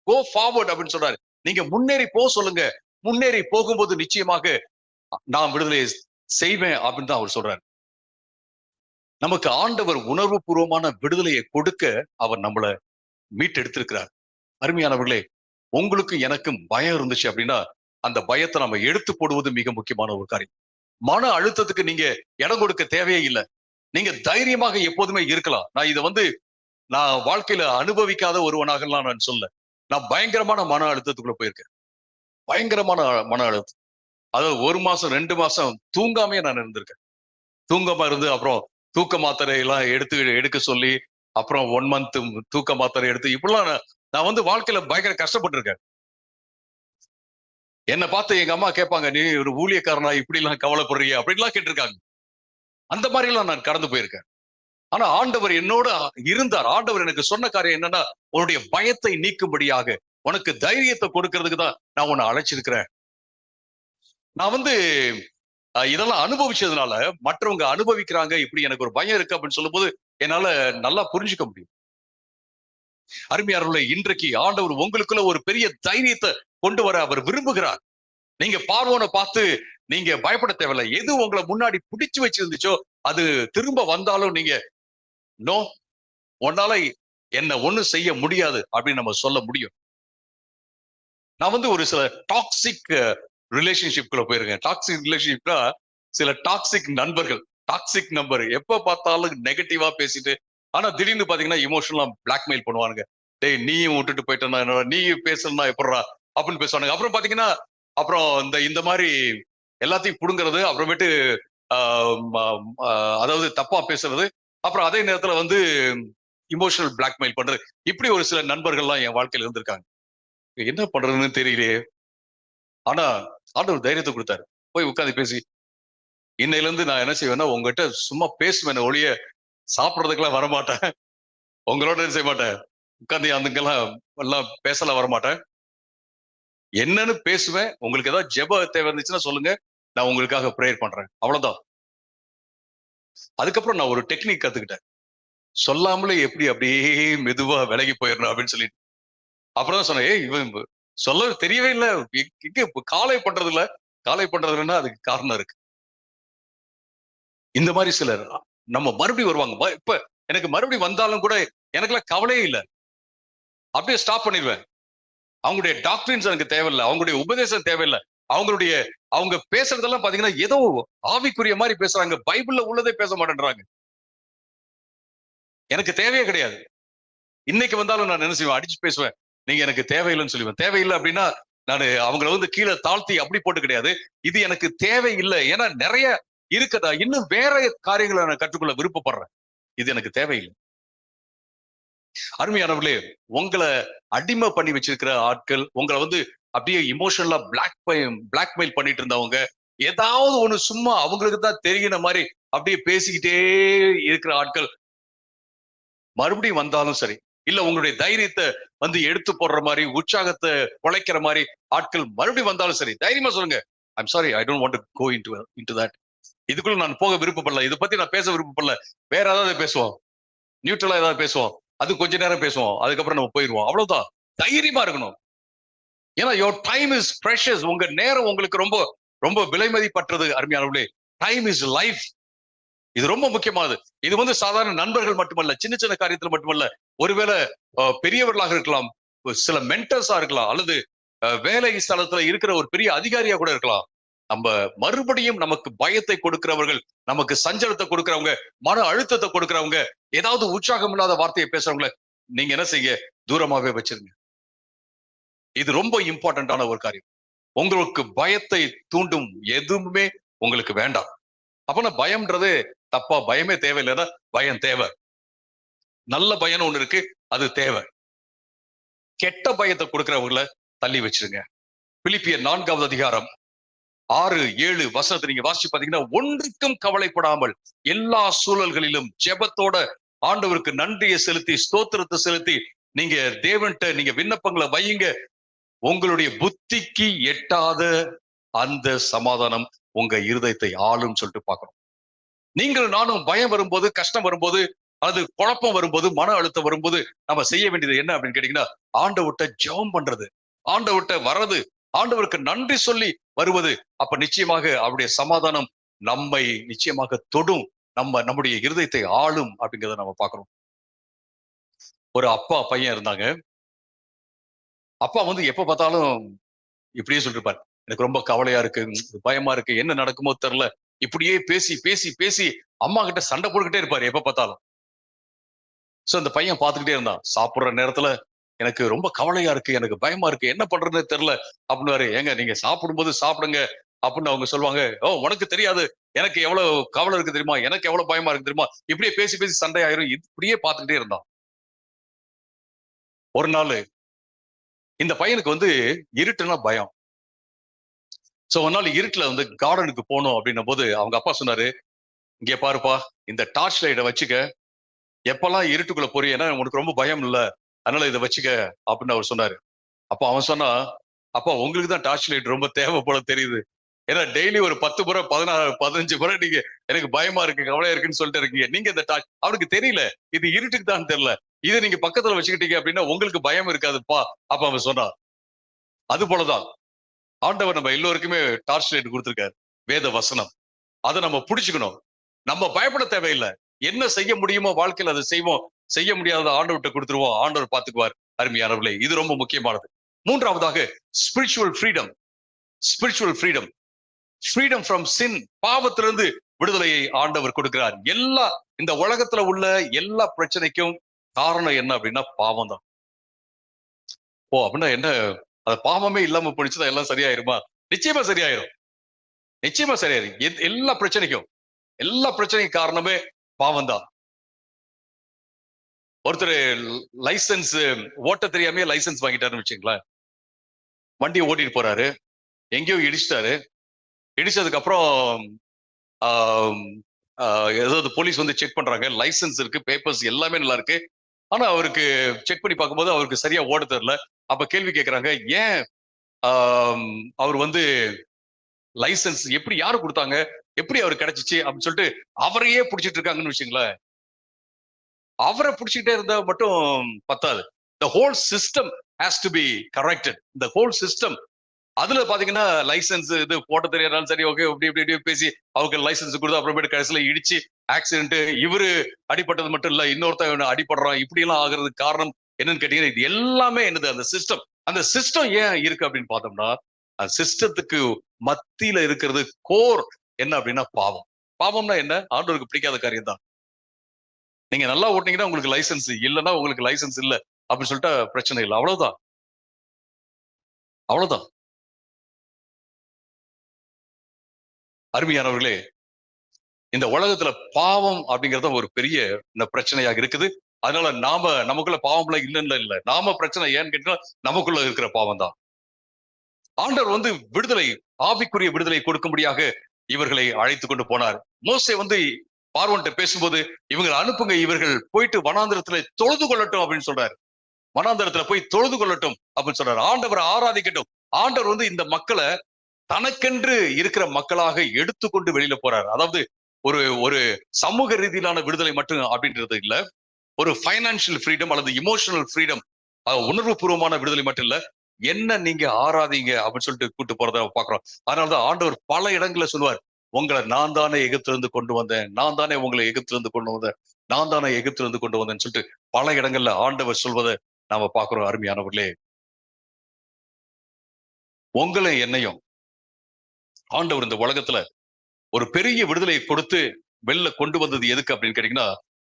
கோ ஃபார்வர்ட் அப்படின்னு சொல்றாரு. நீங்க முன்னேறி போ சொல்லுங்க. முன்னேறி போகும்போது நிச்சயமாக நான் விடுதலை செய்வேன் அப்படின்னு தான் அவர் சொல்றாரு. நமக்கு ஆண்டவர் உணர்வு பூர்வமான விடுதலையை கொடுக்க அவர் நம்மளை மீட்டெடுத்திருக்கிறார். அருமையானவர்களே, உங்களுக்கு எனக்கும் பயம் இருந்துச்சு அப்படின்னா அந்த பயத்தை நம்ம எடுத்து போடுவது மிக முக்கியமான ஒரு காரியம். மன அழுத்தத்துக்கு நீங்க இடம் கொடுக்க தேவையே இல்லை. நீங்க தைரியமாக எப்போதுமே இருக்கலாம். நான் இதை வந்து நான் வாழ்க்கையில அனுபவிக்காத ஒருவனாகலாம் நான் சொல்ல. நான் பயங்கரமான மன அழுத்தத்துக்குள்ள போயிருக்கேன். பயங்கரமான மன அழுத்தம். அதாவது 1 மாசம் 2 மாசம் தூங்காமே நான் இருந்திருக்கேன். தூங்காம இருந்து அப்புறம் தூக்க மாத்திரை எல்லாம் எடுக்க சொல்லி அப்புறம் 1 மந்த் தூக்க மாத்திரை எடுத்து இப்படிலாம் நான் வந்து வாழ்க்கையில பயங்கர கஷ்டப்பட்டிருக்கேன். என்ன பார்த்து எங்க அம்மா கேட்பாங்க, நீ ஒரு ஊழியக்காரனா இப்படி எல்லாம் கவலைப்படுறீங்க அப்படின்லாம் கேட்டிருக்காங்க. அந்த மாதிரி எல்லாம் நான் கடந்து போயிருக்கேன். ஆனா ஆண்டவர் என்னோட இருந்தார். ஆண்டவர் எனக்கு சொன்ன காரியம் என்னன்னா, உன்னுடைய பயத்தை நீக்கும்படியாக உனக்கு தைரியத்தை கொடுக்கறதுக்கு தான் நான் உன்னை அழைச்சிருக்கிறேன். நான் வந்து இதெல்லாம் அனுபவிச்சதுனால மற்றவங்க அனுபவிக்கிறாங்க, இப்படி எனக்கு ஒரு பயம் இருக்கு அப்படின்னு சொல்லும்போது என்னால நல்லா புரிஞ்சுக்க முடியும். அருமையானவர்களே, இன்றைக்கு ஆண்டவர் உங்களுக்குள்ள ஒரு பெரிய தைரியத்தை கொண்டு வர அவர் விரும்புகிறார். நீங்க பார்வோனை பார்த்து நீங்க பயப்பட தேவையில்லை. எது உங்களை முன்னாடி பிடிச்சு வச்சிருந்துச்சோ அது திரும்ப வந்தாலும் நீங்க நோ, உன்னால என்ன ஒண்ணும் செய்ய முடியாது அப்படின்னு நம்ம சொல்ல முடியும். நான் வந்து ஒரு சில டாக்ஸிக் ரிலேஷன்ஷிப்குள்ள போயிருக்கேன். டாக்ஸிக் ரிலேஷன்ஷிப்னா சில டாக்ஸிக் நண்பர்கள், டாக்ஸிக் நம்பர், எப்ப பார்த்தாலும் நெகட்டிவா பேசிட்டு, ஆனா திடீர்னு பாத்தீங்கன்னா இமோஷனலா பிளாக்மெயில் பண்ணுவானுங்க. டேய் நீயும் விட்டுட்டு போயிட்டா நீ பேசணும்னா எப்படா அப்படின்னு பேசுவானுங்க. அப்புறம் பாத்தீங்கன்னா அப்புறம் இந்த மாதிரி எல்லாத்தையும் புடுங்கிறது, அப்புறமேட்டு அதாவது தப்பா பேசுறது, அப்புறம் அதே நேரத்துல வந்து இமோஷனல் பிளாக்மெயில் பண்றது, இப்படி ஒரு சில நண்பர்கள்லாம் என் வாழ்க்கையில இருந்திருக்காங்க. என்ன பண்றதுன்னு தெரியலையே. ஆனா ஆண்டவர் தைரியத்தை கொடுத்தாரு. போய் உட்காந்து பேசி, இன்னையில இருந்து நான் என்ன செய்வேன்னா, உங்ககிட்ட சும்மா பேசுவேன் ஒழிய சாப்பிடுறதுக்கெல்லாம் வரமாட்டேன். உங்களோட என்ன செய்ய மாட்டேன், உட்காந்து அதுக்கெல்லாம் எல்லாம் பேசலாம் வரமாட்டேன். என்னன்னு பேசுவேன். உங்களுக்கு ஏதாவது ஜெப தேவை இருந்துச்சுன்னா சொல்லுங்க, நான் உங்களுக்காக ப்ரேயர் பண்றேன். அவ்வளவுதான். அதுக்கப்புறம் நான் ஒரு டெக்னிக் கத்துக்கிட்டேன். சொல்லாமலே எப்படி அப்படியே மெதுவா விலகி போயிடணும் அப்படின்னு சொல்லிட்டு. அப்புறம் தான் சொன்னேன், ஏய் இவன் சொல்ல தெரியவே இல்லை, காலை பண்றது இல்ல. காலை பண்றதுன்னா அதுக்கு காரணம் இருக்கு. இந்த மாதிரி சிலர் நம்ம மறுபடியும் வருவாங்க. இப்ப எனக்கு மறுபடியும் வந்தாலும் கூட எனக்குலாம் கவலையே இல்லை. அப்படியே ஸ்டாப் பண்ணிடுவேன். அவங்களுடைய டாக்டரின்ஸ் எனக்கு தேவையில்லை, அவங்களுடைய உபதேசம் தேவையில்லை. அவங்க பேசுறதெல்லாம் பாத்தீங்கன்னா ஏதோ ஆவிக்குரிய மாதிரி பேசுறாங்க, பைபிள்ல உள்ளதே பேச மாட்டேன்றாங்க. எனக்கு தேவையே கிடையாது. இன்னைக்கு வந்தாலும் நான் என்ன செய்வேன், அடிச்சு பேசுவேன். நீங்க எனக்கு தேவையில்லைன்னு சொல்லுவேன். தேவையில்லை அப்படின்னா நான் அவங்கள வந்து கீழே தாழ்த்தி அப்படி போட்டு கிடையாது. இது எனக்கு தேவையில்லை. ஏன்னா நிறைய இருக்குதா, இன்னும் வேற காரியங்களை நான் கற்றுக்கொள்ள விருப்பப்படுறேன். இது எனக்கு தேவையில்லை. அருமையானவர்களே, உங்களை அடிமை பண்ணி வச்சிருக்கிற ஆட்கள், உங்களை வந்து அப்படியே இமோஷனலா பிளாக்மெயில் பண்ணிட்டு இருந்தவங்க, ஏதாவது ஒண்ணு சும்மா அவங்களுக்கு தான் தெரிகிற மாதிரி அப்படியே பேசிக்கிட்டே இருக்கிற ஆட்கள் மறுபடியும் வந்தாலும் சரி, இல்ல உங்களுடைய தைரியத்தை வந்து எடுத்து போடுற மாதிரி, உற்சாகத்தை குலைக்கிற மாதிரி ஆட்கள் மறுபடியும் வந்தாலும் சரி, தைரியமா சொல்லுங்க, I'm sorry, I don't want to go into that. இதுக்குள்ள நான் போக விருப்பப்படல, இதை பத்தி நான் பேச விருப்பப்படல, வேற ஏதாவது பேசுவோம், நியூட்ரலா ஏதாவது பேசுவோம், அது கொஞ்ச நேரம் பேசுவோம், அதுக்கப்புறம் நம்ம போயிடுவோம். அவ்வளவுதான். தைரியமா இருக்கணும். ஏன்னா யோர் டைம் இஸ் ப்ரெஷஸ். உங்க நேரம் உங்களுக்கு ரொம்ப ரொம்ப விலை மதிப்பற்றது. அருமையானவர்களே, டைம் இஸ் லைஃப். இது ரொம்ப முக்கியமானது. இது வந்து சாதாரண நண்பர்கள் மட்டுமல்ல, சின்ன சின்ன காரியத்துல மட்டுமல்ல, ஒருவேளை பெரியவர்களாக இருக்கலாம், சில மென்டர்ஸா இருக்கலாம், அல்லது வேலை ஸ்தலத்துல இருக்கிற ஒரு பெரிய அதிகாரியா கூட இருக்கலாம். நம்ம மறுபடியும் நமக்கு பயத்தை கொடுக்கிறவர்கள், நமக்கு சஞ்சலத்தை கொடுக்கிறவங்க, மன அழுத்தத்தை கொடுக்கிறவங்க, ஏதாவது உற்சாகம் இல்லாத வார்த்தையை பேசுறவங்கள நீங்க என்ன செய்ய, தூரமாவே வச்சிருங்க. இது ரொம்ப இம்பார்ட்டன்டான ஒரு காரியம். உங்களுக்கு பயத்தை தூண்டும் எதுவுமே உங்களுக்கு வேண்டாம். அப்பனா பயம்ன்றது தப்பா? பயமே தேவையில்லைன்னா பயம் தேவை. நல்ல பயம் ஒண்ணு இருக்கு, அது தேவை. கெட்ட பயத்தை கொடுக்கிறவங்களை தள்ளி வச்சிருங்க. பிலிப்பியர் 4வது அதிகாரம் 6-7 வசனத்தை நீங்க வாசிச்சு பாத்தீங்கன்னா, ஒன்றுக்கும் கவலைப்படாமல் எல்லா சூழல்களிலும் ஜெபத்தோட ஆண்டவருக்கு நன்றியை செலுத்தி, ஸ்தோத்திரத்தை செலுத்தி, நீங்க தேவன்கிட்ட நீங்க விண்ணப்பங்களை வையுங்க. உங்களுடைய புத்திக்கு எட்டாத அந்த சமாதானம் உங்க இருதயத்தை ஆளும் சொல்லிட்டு பார்க்கணும். நீங்கள் நானும் பயம் வரும்போது, கஷ்டம் வரும்போது, அது குழப்பம் வரும்போது, மன அழுத்தம் வரும்போது நம்ம செய்ய வேண்டியது என்ன அப்படின்னு கேட்டீங்கன்னா, ஆண்டவர்ட்ட ஜெபம் பண்றது, ஆண்டவர்ட்ட வர்றது, ஆண்டவருக்கு நன்றி சொல்லி வருவது. அப்ப நிச்சயமாக அவருடைய சமாதானம் நம்மை நிச்சயமாக தொடும், நம்முடைய இருதயத்தை ஆளும் அப்படிங்கிறத நம்ம பார்க்கிறோம். ஒரு அப்பா பையன் இருந்தாங்க. அப்பா வந்து எப்ப பார்த்தாலும் இப்படியே சொல்லிருப்பார், எனக்கு ரொம்ப கவலையா இருக்கு, பயமா இருக்கு, என்ன நடக்குமோ தெரியல. இப்படியே பேசி பேசி பேசி அம்மா கிட்ட சண்டை போட்டுக்கிட்டே இருப்பாரு எப்ப பார்த்தாலும். சோ அந்த பையன் பார்த்துக்கிட்டே இருந்தான். சாப்பிடுற நேரத்துல எனக்கு ரொம்ப கவலையா இருக்கு, எனக்கு பயமா இருக்கு, என்ன பண்றதுன்னு தெரியல அப்படின்னு. ஏங்க நீங்க சாப்பிடும்போது சாப்பிடுங்க அப்படின்னு அவங்க சொல்லுவாங்க. ஓ உனக்கு தெரியாது, எனக்கு எவ்வளவு கவலை இருக்கு தெரியுமா, எனக்கு எவ்வளவு பயமா இருக்கு தெரியுமா, இப்படியே பேசி பேசி சண்டை ஆயிரும். இப்படியே பார்த்துக்கிட்டே இருந்தான். ஒரு நாள் இந்த பையனுக்கு வந்து இருட்டுன்னா பயம். சோ ஒரு நாள் இருட்டுல வந்து கார்டனுக்கு போனோம் அப்படின்னும் போது அவங்க அப்பா சொன்னாரு, இங்க பாருப்பா, இந்த டார்ச் லைட்டை வச்சுக்க, எப்பெல்லாம் இருட்டுக்குள்ள போறிய, ஏன்னா உனக்கு ரொம்ப பயம் இல்ல, அதனால இதை வச்சுக்க அப்படின்னு அவர் சொன்னாரு. அப்ப அவன் சொன்னா, அப்பா உங்களுக்கு தான் டார்ச் லைட் ரொம்ப தேவைப்பட தெரியுது, ஏன்னா டெய்லி ஒரு 10 முறை 16 15 முறை நீங்க எனக்கு பயமா இருக்கு கவலையா இருக்குன்னு சொல்லிட்டு இருக்கீங்க, நீங்க இந்த டார்ச், அவனுக்கு தெரியல இது இருட்டுக்கு தான் தெரியல, இதை நீங்க பக்கத்துல வச்சுக்கிட்டீங்க அப்படின்னா உங்களுக்கு பயம் இருக்காதுப்பா. அப்ப அவன் சொன்னான். அது போலதான் ஆண்டவர் நம்ம எல்லோருக்குமே டார்ச் லைட் கொடுத்திருக்காரு, வேத வசனம். அதை நம்ம புடிச்சுக்கணும். நம்ம பயப்பட தேவையில்லை. என்ன செய்ய முடியுமோ வாழ்க்கையில் அதை செய்வோம், செய்ய முடியாத ஆண்டவர்கிட்ட கொடுத்துருவோம், ஆண்டவர் பார்த்துக்குவார். அருமையானவர்களே, இது ரொம்ப முக்கியமானது. மூன்றாவதாக spiritual freedom. Spiritual freedom, freedom from sin, பாவத்திலிருந்து விடுதலையை ஆண்டவர் கொடுக்கிறார். எல்லா இந்த உலகத்துல உள்ள எல்லா பிரச்சனைக்கும் காரணம் என்ன அப்படின்னா பாவம் தான். ஓ அப்படின்னா என்ன, அது பாவமே இல்லாம போனிச்சுதான் எல்லாம் சரியாயிருமா? நிச்சயமா சரியாயிரும், நிச்சயமா சரியாயிரும். எல்லா பிரச்சனைக்கும் எல்லா பிரச்சனையும் காரணமே பாவம் தான். ஒருத்தர் லைசன்ஸ் ஓட்ட தெரியாமயே லைசன்ஸ் வாங்கிட்டாருன்னு வச்சுங்களேன். வண்டியை ஓட்டிட்டு போறாரு, எங்கேயோ இடிச்சிட்டாரு. இடிச்சதுக்கு அப்புறம் ஏதாவது போலீஸ் வந்து செக் பண்றாங்க. லைசன்ஸ் இருக்கு, பேப்பர்ஸ் எல்லாமே நல்லா இருக்கு. ஆனா அவருக்கு செக் பண்ணி பார்க்கும்போது அவருக்கு சரியா ஓட தெரியல. அப்ப கேள்வி கேட்கறாங்க, ஏன் அவர் வந்து லைசன்ஸ் எப்படி யாரு கொடுத்தாங்க, எப்படி அவர் கிடைச்சிச்சு அப்படின்னு சொல்லிட்டு அவரையே பிடிச்சிட்டு இருக்காங்கன்னு வச்சுங்களேன். அவரை பிடிச்சிட்டே இருந்தா மட்டும் பத்தாது. the whole system has to be corrected. the whole system. அதுல பாத்தீங்கன்னா லைசன்ஸ் இது போட்ட தெரியாதாலும் சரி, ஓகே இப்படி இப்படி இப்படி பேசி அவங்க லைசன்ஸ் கொடுத்து அப்புறமேட்டு கடைசியில இடிச்சு ஆக்சிடென்ட், இவரு அடிப்பட்டது மட்டும் இல்ல, இன்னொருத்தன் அடிபடுறான். இப்படி எல்லாம் ஆகுறதுக்கு காரணம் என்னன்னு கேட்டீங்கன்னா, இது எல்லாமே என்னது, அந்த சிஸ்டம். அந்த சிஸ்டம் ஏன் இருக்கு அப்படின்னு பார்த்தோம்னா, அந்த சிஸ்டத்துக்கு மத்தியில இருக்கிறது கோர் என்ன அப்படின்னா பாவம். பாவம்னா என்ன? ஆண்டவருக்கு பிடிக்காத காரியம் தான். நீங்க நல்லா ஓட்டினீங்கன்னா உங்களுக்கு லைசன்ஸ், இல்லைன்னா உங்களுக்கு லைசன்ஸ் இல்ல அப்படின்னு சொல்லிட்டா பிரச்சனை இல்லை. அவ்வளவுதான், அவ்வளவுதான். அருமையானவர்களே, இந்த உலகத்துல பாவம் அப்படிங்கறத ஒரு பெரிய பிரச்சனையாக இருக்குது. அதனால நமக்குள்ள பாவம்ல இல்லைன்னு இல்ல, நாம பிரச்சனை ஏன்னு கேட்டா நமக்குள்ள இருக்கிற பாவம் தான். ஆண்டவர் வந்து விடுதலை, ஆவிக்குரிய விடுதலை கொடுக்கும்படியாக இவர்களை அழைத்து கொண்டு போனார். மோசே வந்து பார்வோன்ட்ட பேசும்போது, இவங்களை அனுப்புங்க, இவர்கள் போயிட்டு வனாந்திரத்துல தொழுது கொள்ளட்டும் அப்படின்னு சொல்றாரு. வனாந்திரத்துல போய் தொழுது கொள்ளட்டும் அப்படின்னு சொல்றாரு. ஆண்டவரை ஆராதிக்கட்டும். ஆண்டவர் வந்து இந்த மக்களை தனக்கென்று இருக்கிற மக்களாக எடுத்துக்கொண்டு வெளியில போறாரு. அதாவது ஒரு ஒரு சமூக ரீதியிலான விடுதலை மட்டும் அப்படின்றது இல்ல, ஒரு பைனான்சியல் ஃப்ரீடம் அல்லது இமோஷனல் ஃப்ரீடம், உணர்வு பூர்வமான விடுதலை மட்டும் இல்ல, என்ன நீங்க ஆராதிங்க அப்படின்னு சொல்லிட்டு கூட்டு போறத பாக்குறோம். அதனாலதான் ஆண்டவர் பல இடங்கள்ல சொல்லுவார், உங்களை நான் தானே எகிப்திலிருந்து கொண்டு வந்தேன், நான் தானே உங்களை எகிப்திலிருந்து கொண்டு வந்தேன், நான் தானே எகிப்திலிருந்து கொண்டு வந்தேன்னு சொல்லிட்டு பல இடங்கள்ல ஆண்டவர் சொல்வதை நாம பாக்குறோம். அருமையானவர்களே, உங்களை என்னையும் ஆண்டவர் இந்த உலகத்துல ஒரு பெரிய விடுதலை கொடுத்து வெளில கொண்டு வந்தது எதுக்கு அப்படின்னு கேட்டீங்கன்னா,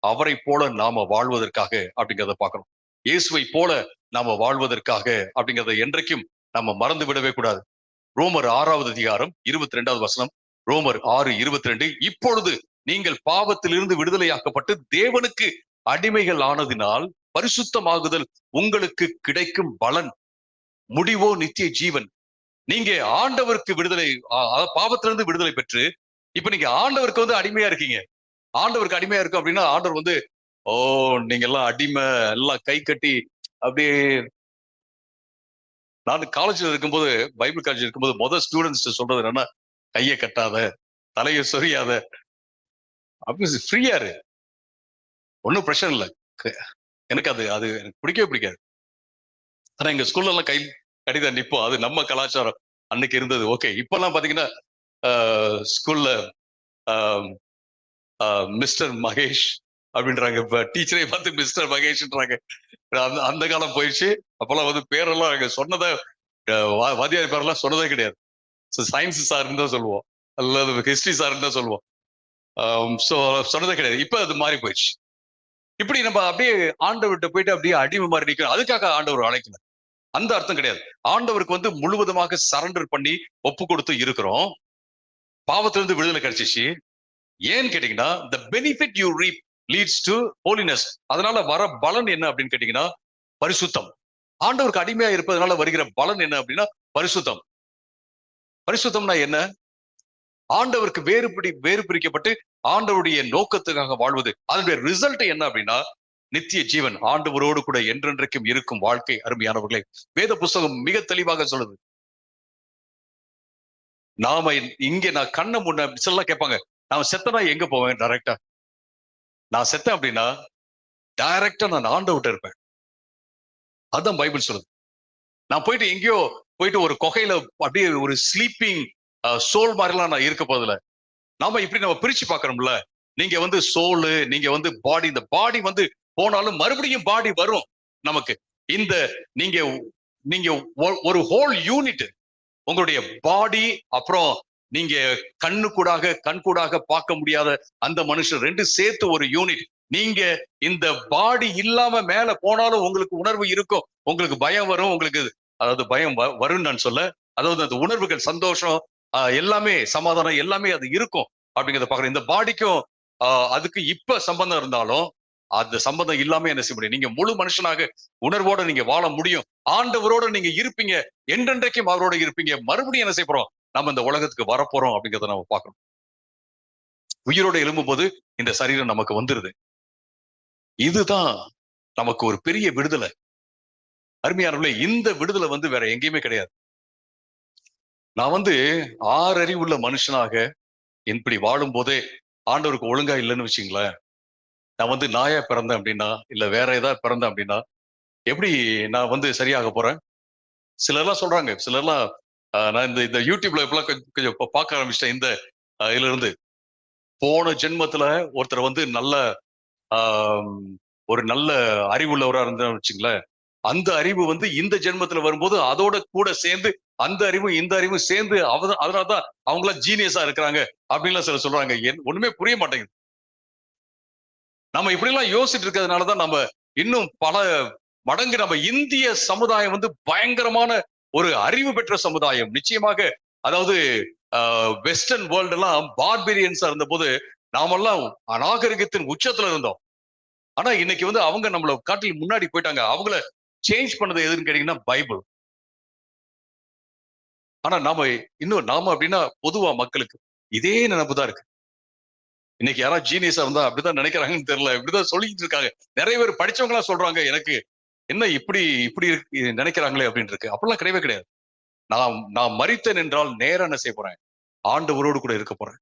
அவரை போல நாம வாழ்வதற்காக அப்படிங்கிறத பார்க்கணும். இயேசுவை போல நாம வாழ்வதற்காக அப்படிங்கிறத என்றைக்கும் நம்ம மறந்து விடவே கூடாது. ரோமர் 6வது அதிகாரம் 22வது வசனம், ரோமர் 6:22, இப்பொழுது நீங்கள் பாவத்திலிருந்து விடுதலையாக்கப்பட்டு தேவனுக்கு அடிமைகள் ஆனதினால் பரிசுத்தமாகுதல் உங்களுக்கு கிடைக்கும் பலன், முடிவோ நித்திய ஜீவன். நீங்க ஆண்டவருக்கு விடுதலை, பாவத்திலிருந்து விடுதலை பெற்று இப்ப நீங்க ஆண்டவருக்கு வந்து அடிமையா இருக்கீங்க. ஆண்டவருக்கு அடிமையா இருக்கும் அப்படின்னா, ஆண்டவர் வந்து, ஓ நீங்க எல்லாம் அடிமை, எல்லாம் கை கட்டி அப்படியே. நான் காலேஜ்ல இருக்கும்போது, பைபிள் காலேஜ் இருக்கும்போது முதல் ஸ்டூடெண்ட்ஸ் சொல்றது என்னன்னா, கையை கட்டாத, தலையை சொரியாத, அப்படி ஃப்ரீயா இரு, ஒன்னும் பிரச்சனை இல்லை. எனக்கு அது அது எனக்கு பிடிக்கவே பிடிக்காது. ஆனா எங்க ஸ்கூல்ல எல்லாம் கை கடிதான் நிப்போம். அது நம்ம கலாச்சாரம் அன்னைக்கு இருந்தது. ஓகே, இப்பெல்லாம் பாத்தீங்கன்னா ஸ்கூல்ல மிஸ்டர் மகேஷ் அப்படின்றாங்க. இப்ப டீச்சரை பார்த்து மிஸ்டர் மகேஷ்ன்றாங்க. அந்த காலம் போயிடுச்சு. அப்பெல்லாம் வந்து பேரெல்லாம் அங்க சொன்னதை, வாத்தியார் பேரெல்லாம் சொன்னதே கிடையாது. சயின்ஸ் சார்ன்னு தான் சொல்லுவோம், அல்லது ஹிஸ்டரி சார்ன்னு தான் சொல்லுவோம். சொன்னதே கிடையாது. இப்ப அது மாறி போயிடுச்சு. இப்படி நம்ம அப்படியே ஆண்டவர்கிட்ட போயிட்டு அப்படியே அடிமை மாதிரி நிற்கிறோம். அதுக்காக ஆண்டவர் அழைக்கல, அந்த அர்த்தம் கிடையாது. ஆண்டவருக்கு வந்து முழுவதுமாக சரண்டர் பண்ணி ஒப்பு கொடுத்து இருக்கிறோம். பாவத்திலிருந்து விடுதலை கிடைச்சிச்சு. ஏன்னு கேட்டீங்கன்னா, the benefit you reap leads to holiness. அதனால வர பலன் என்ன அப்படின்னு கேட்டீங்கன்னா, பரிசுத்தம். ஆண்டவருக்கு அடிமையா இருப்பதனால வருகிற பலன் என்ன அப்படின்னா பரிசுத்தம். பரிசுத்தம்னா என்ன? ஆண்டவருக்கு வேறு பிரிக்கப்பட்டு ஆண்டவருடைய நோக்கத்துக்காக வாழ்வது. அதனுடைய ரிசல்ட் என்ன அப்படின்னா நித்திய ஜீவன், ஆண்டவரோடு கூட என்றென்றைக்கும் இருக்கும் வாழ்க்கை. அருமையானவர்களே, வேத புஸ்தகம் மிக தெளிவாக சொல்லுது. நாம இங்க நான் கண்ண முன்ன சில கேட்பாங்க, நான் செத்தனா எங்க போவேன்? டைரக்டா நான் செத்தேன் அப்படின்னா டைரக்டா நான் ஆண்டவர்ட்ட இருப்பேன். அதான் பைபிள் சொல்லுது. நான் போயிட்டு எங்கேயோ போயிட்டு ஒரு குகையில அப்படியே ஒரு ஸ்லீப்பிங் சோல் மாதிரிலாம் நான் இருக்க போதில்ல. நாம இப்படி நம்ம பிரிச்சு பார்க்கணும்ல. நீங்க வந்து சோலு, நீங்க வந்து பாடி. இந்த பாடி வந்து போனாலும் மறுபடியும் பாடி வரும் நமக்கு. இந்த நீங்க நீங்க ஒரு ஹோல் யூனிட், உங்களுடைய பாடி, அப்புறம் நீங்க கண் கூடாக பார்க்க முடியாத அந்த மனுஷன், ரெண்டு சேர்த்து ஒரு யூனிட். நீங்க இந்த பாடி இல்லாம மேல போனாலும் உங்களுக்கு உணர்வு இருக்கும், உங்களுக்கு பயம் வரும், உங்களுக்கு அதாவது பயம் வரும்னு நான் சொல்ல, அதாவது அந்த உணர்வுகள், சந்தோஷம், எல்லாமே, சமாதானம் எல்லாமே அது இருக்கும். அப்படிங்கிறத பாக்குறோம். இந்த பாடிக்கும் அதுக்கு இப்ப சம்பந்தம் இருந்தாலும் அந்த சம்பந்தம் இல்லாம என்ன செய்ய முடியும்? நீங்க முழு மனுஷனாக உணர்வோட நீங்க வாழ முடியும். ஆண்டவரோட நீங்க இருப்பீங்க, என்றென்றைக்கும் அவரோட இருப்பீங்க. மறுபடியும் என்ன செய்ய போறோம்? நம்ம இந்த உலகத்துக்கு வரப்போறோம் அப்படிங்கிறத நம்ம பார்க்கணும். உயிரோட எழும்பும் போது இந்த சரீரம் நமக்கு வந்துருது. இதுதான் நமக்கு ஒரு பெரிய விடுதலை. அருமையானவர்களே, இந்த விடுதலை வேற எங்கேயுமே கிடையாது. நான் 6 அறிவுள்ள மனுஷனாக இப்படி வாழும் போதே ஆண்டவருக்கு ஒழுங்கா இல்லைன்னு வச்சுங்களேன், நான் நாயா பிறந்தேன் அப்படின்னா, இல்ல வேற ஏதாவது பிறந்தேன் அப்படின்னா, எப்படி நான் சரியாக போறேன்? சிலர்லாம் சொல்றாங்க, சிலர்லாம் நான் இந்த யூடியூப்ல இப்பெல்லாம் கொஞ்சம் கொஞ்சம் பார்க்க ஆரம்பிச்சிட்டேன். இந்த இதுல இருந்து போன ஜென்மத்துல ஒருத்தர் நல்ல ஒரு நல்ல அறிவுள்ளவரா இருந்தா வச்சுங்களேன், அந்த அறிவு இந்த ஜென்மத்துல வரும்போது அதோட கூட சேர்ந்து அந்த அறிவும் இந்த அறிவும் சேர்ந்து அதனாலதான் அவங்களா ஜீனியஸா இருக்கிறாங்க அப்படின்லாம் சில சொல்றாங்க. ஒண்ணுமே புரிய மாட்டேங்குது. நம்ம இப்படி எல்லாம் யோசிச்சுட்டு இருக்கிறதுனாலதான் நம்ம இன்னும் பல மடங்கு நம்ம இந்திய சமுதாயம் பயங்கரமான ஒரு அறிவு பெற்ற சமுதாயம். நிச்சயமாக, அதாவது வெஸ்டர்ன் வேர்ல்டு எல்லாம் பார்பேரியன்ஸா இருந்த போது நாமெல்லாம் அநாகரிகத்தின் உச்சத்துல இருந்தோம். ஆனா இன்னைக்கு அவங்க நம்மள காட்டில் முன்னாடி போயிட்டாங்க. அவங்கள சேஞ்ச் பண்ணது எதுன்னு கேட்டீங்கன்னா பைபிள். ஆனா நாம அப்படின்னா பொதுவா மக்களுக்கு இதே நினைப்புதான் இருக்கு. இன்னைக்கு யாராவது ஜீனியஸா இருந்தா அப்படிதான் நினைக்கிறாங்கன்னு தெரியல. இப்படிதான் சொல்லிட்டு இருக்காங்க. நிறைய பேர் படிச்சவங்க எல்லாம் சொல்றாங்க, எனக்கு என்ன இப்படி இப்படி நினைக்கிறாங்களே அப்படின்னு இருக்கு. அப்படிலாம் கிடையவே கிடையாது. நான் மரித்தேன் என்றால் நேரம் என்ன செய்ய போறேன்? ஆண்டவரோடு கூட இருக்க போறேன்.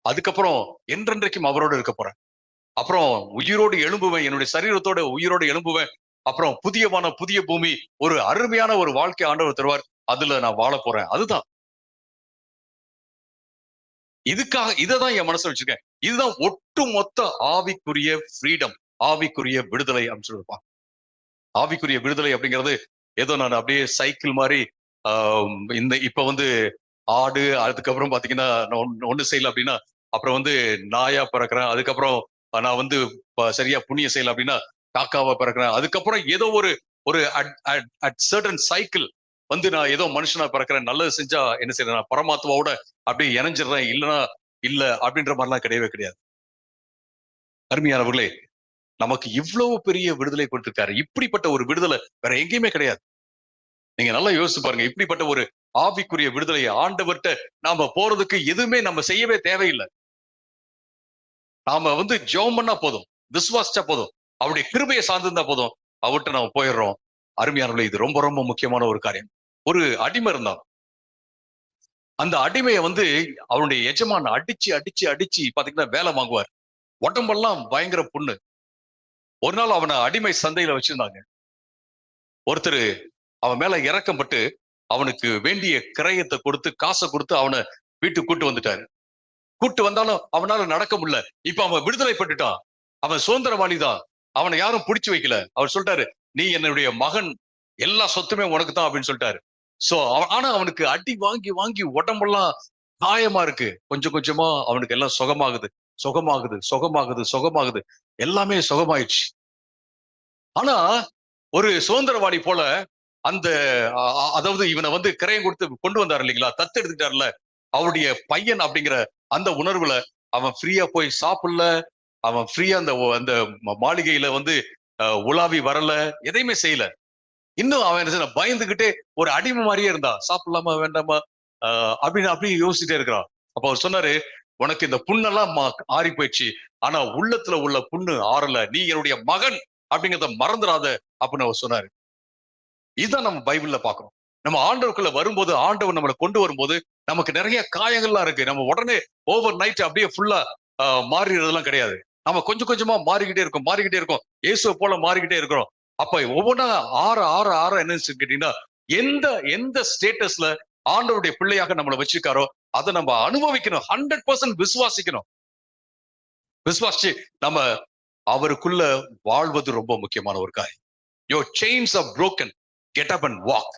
அதுக்கப்புறம் என்றென்றைக்கும் அவரோடு இருக்க போறேன். அப்புறம் உயிரோடு எழும்புவேன், என்னுடைய சரீரத்தோட உயிரோடு எழும்புவேன். அப்புறம் புதிய பூமி, ஒரு அருமையான ஒரு வாழ்க்கை ஆண்டவர் தருவார். அதுல நான் வாழ போறேன். அதுதான். இதுக்காக இததான் என் மனசுல வச்சிருக்கேன். இதுதான் ஒட்டுமொத்த ஆவிக்குரிய ஃப்ரீடம், ஆவிக்குரிய விடுதலை அப்படின்னு சொல்லிருப்பான். ஆவிக்குரிய விடுதலை அப்படிங்கிறது ஏதோ நான் அப்படியே சைக்கிள் மாதிரி இந்த இப்ப ஆடு, அதுக்கப்புறம் பாத்தீங்கன்னா ஒண்ணு செய்யல அப்படின்னா அப்புறம் நாயா பிறக்கிறேன். அதுக்கப்புறம் நான் சரியா புண்ணிய செய்யல அப்படின்னா காக்காவா பிறக்கிறேன். அதுக்கப்புறம் ஏதோ ஒரு ஒரு சர்டன் சைக்கிள் நான் ஏதோ மனுஷனா பிறக்கிறேன், நல்லது செஞ்சா என்ன செய்யறேன், நான் பரமாத்மாவோட அப்படியே இணைஞ்சிடுறேன், இல்லைன்னா இல்ல அப்படின்ற மாதிரிலாம் கிடையவே கிடையாது. அருமையானவர்களே, நமக்கு இவ்வளவு பெரிய விடுதலை கொடுத்திருக்காரு. இப்படிப்பட்ட ஒரு விடுதலை வேற எங்கேயுமே கிடையாது. நீங்க நல்லா யோசிச்சு பாருங்க. இப்படிப்பட்ட ஒரு ஆவிக்குரிய விடுதலை ஆண்டவர்கிட்ட நாம போறதுக்கு எதுவுமே நம்ம செய்யவே தேவையில்லை. நாம ஜெபம் பண்ணா போதும், விசுவாசிச்சா போதும், அவருடைய கிருபையை சார்ந்திருந்தா போதும், அவர்கிட்ட நாம போயிடுறோம். அருமையானவர்களே, இது ரொம்ப ரொம்ப முக்கியமான ஒரு காரியம். ஒரு அடிமை இருந்தான். அந்த அடிமையை அவனுடைய எஜமான் அடிச்சு அடிச்சு அடிச்சு பாத்தீங்கன்னா வேலை வாங்குவார். உடம்பெல்லாம் பயங்கர புண்ணு. ஒரு நாள் அவனை அடிமை சந்தையில வச்சிருந்தாங்க. ஒருத்தர் அவன் மேல இறக்கப்பட்டு அவனுக்கு வேண்டிய கிரயத்தை கொடுத்து காசை கொடுத்து அவனை வீட்டுக்கு கூட்டு வந்துட்டாரு. கூட்டு வந்தாலும் அவனால நடக்க முடியல. இப்ப அவன் விடுதலை பட்டுட்டான். அவன் சுதந்திரவாளிதான். அவனை யாரும் பிடிச்சு வைக்கல. அவர் சொல்லிட்டாரு, நீ என்னுடைய மகன், எல்லா சொத்துமே உனக்கு தான் அப்படின்னு சொல்லிட்டாரு. சோ ஆனா அவனுக்கு அடி வாங்கி வாங்கி உடம்பெல்லாம் காயமா இருக்கு. கொஞ்சம் கொஞ்சமா அவனுக்கு எல்லாம் சுகமாகுது, சுகமாகுது, சுகமாகுது, சுகமாகுது, எல்லாமே சுகமாயிடுச்சு. ஆனா ஒரு சுதந்திரவாளி போல அந்த அதாவது இவனை கிரயம் கொடுத்து கொண்டு வந்தாரு இல்லைங்களா, தத்து எடுத்துட்டாருல, அவருடைய பையன் அப்படிங்கிற அந்த உணர்வுல அவன் ஃப்ரீயா போய் சாப்பிடல, அவன் ஃப்ரீயா அந்த அந்த மாளிகையில உலாவி வரல, எதையுமே செய்யல. இன்னும் அவன் என்ன பயந்துகிட்டே ஒரு அடிமை மாதிரியே இருந்தான். சாப்பிடலாமா வேண்டாமா அப்படின்னு அப்படியே யோசிச்சுட்டே இருக்கிறான். அப்ப அவர் சொன்னாரு, உனக்கு இந்த புண்ணெல்லாம் ஆறி போயிடுச்சு, ஆனா உள்ளத்துல உள்ள புண்ணு ஆறல, நீ என்னுடைய மகன் அப்படிங்கிறத மறந்துடாத அப்படின்னு அவர் சொன்னாரு. இதுதான் நம்ம பைபிள்ல பாக்குறோம். நம்ம ஆண்டவருக்குள்ள வரும்போது, ஆண்டவர் நம்மளை கொண்டு வரும்போது நமக்கு நிறைய காயங்கள்லாம் இருக்கு. நம்ம உடனே ஓவர் நைட் அப்படியே ஃபுல்லா மாறிடுறதெல்லாம் கிடையாது. நம்ம கொஞ்சம் கொஞ்சமா மாறிக்கிட்டே இருக்கோம். இயேசுவை போல மாறிக்கிட்டே இருக்கிறோம். அப்ப ஒவ்வொன்றா ஆற என்ன கேட்டீங்கன்னா, எந்த எந்த ஸ்டேட்டஸ்ல ஆண்டவருடைய பிள்ளையாக நம்மளை வச்சிருக்காரோ அதை நம்ம அனுபவிக்கணும். 100% விசுவாசிக்கணும். விசுவாசிச்சு நம்ம அவருக்குள்ள வாழ்வது ரொம்ப முக்கியமான ஒரு காரியம். Your chains are broken. Get up and walk.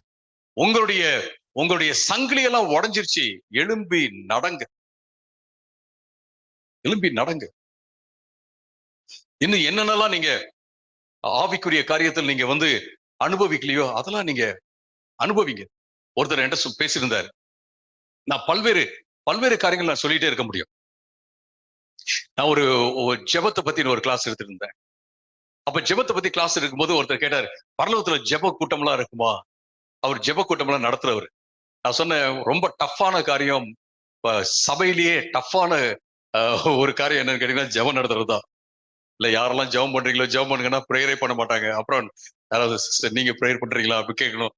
உங்களுடைய சங்கிலி எல்லாம் உடைஞ்சிருச்சு, எழும்பி நடங்க. எழும்பி நடங்க. இன்னும் என்னென்னலாம் நீங்க ஆவிக்குரிய காரியத்தில் நீங்க அனுபவிக்கலையோ அதெல்லாம் நீங்க அனுபவிங்க. ஒருத்தர் என்கிட்ட பேசியிருந்தாரு, நான் பல்வேறு பல்வேறு காரியங்கள் நான் சொல்லிட்டே இருக்க முடியும். நான் ஒரு ஜெபத்தை பத்தி ஒரு கிளாஸ் எடுத்துட்டு இருந்தேன். அப்ப ஜெபத்தை பத்தி கிளாஸ் இருக்கும்போது ஒருத்தர் கேட்டாரு, பரலோகத்துல ஜெப கூட்டம்லாம் இருக்குமா? அவர் ஜெப கூட்டம்லாம் நடத்துறவர். நான் சொன்னேன், ரொம்ப டஃப்பான காரியம், சபையிலேயே டஃப்பான ஒரு காரியம் என்னன்னு கேட்டீங்கன்னா ஜெபம் நடத்துறதுதான். இல்ல யாரெல்லாம் ஜெபம் பண்றீங்களோ ஜெபம் பண்ணுங்கன்னா ப்ரேயரே பண்ண மாட்டாங்க. அப்புறம் யாராவது சிஸ்டர் நீங்க ப்ரேயர் பண்றீங்களா அப்படி கேட்கணும்.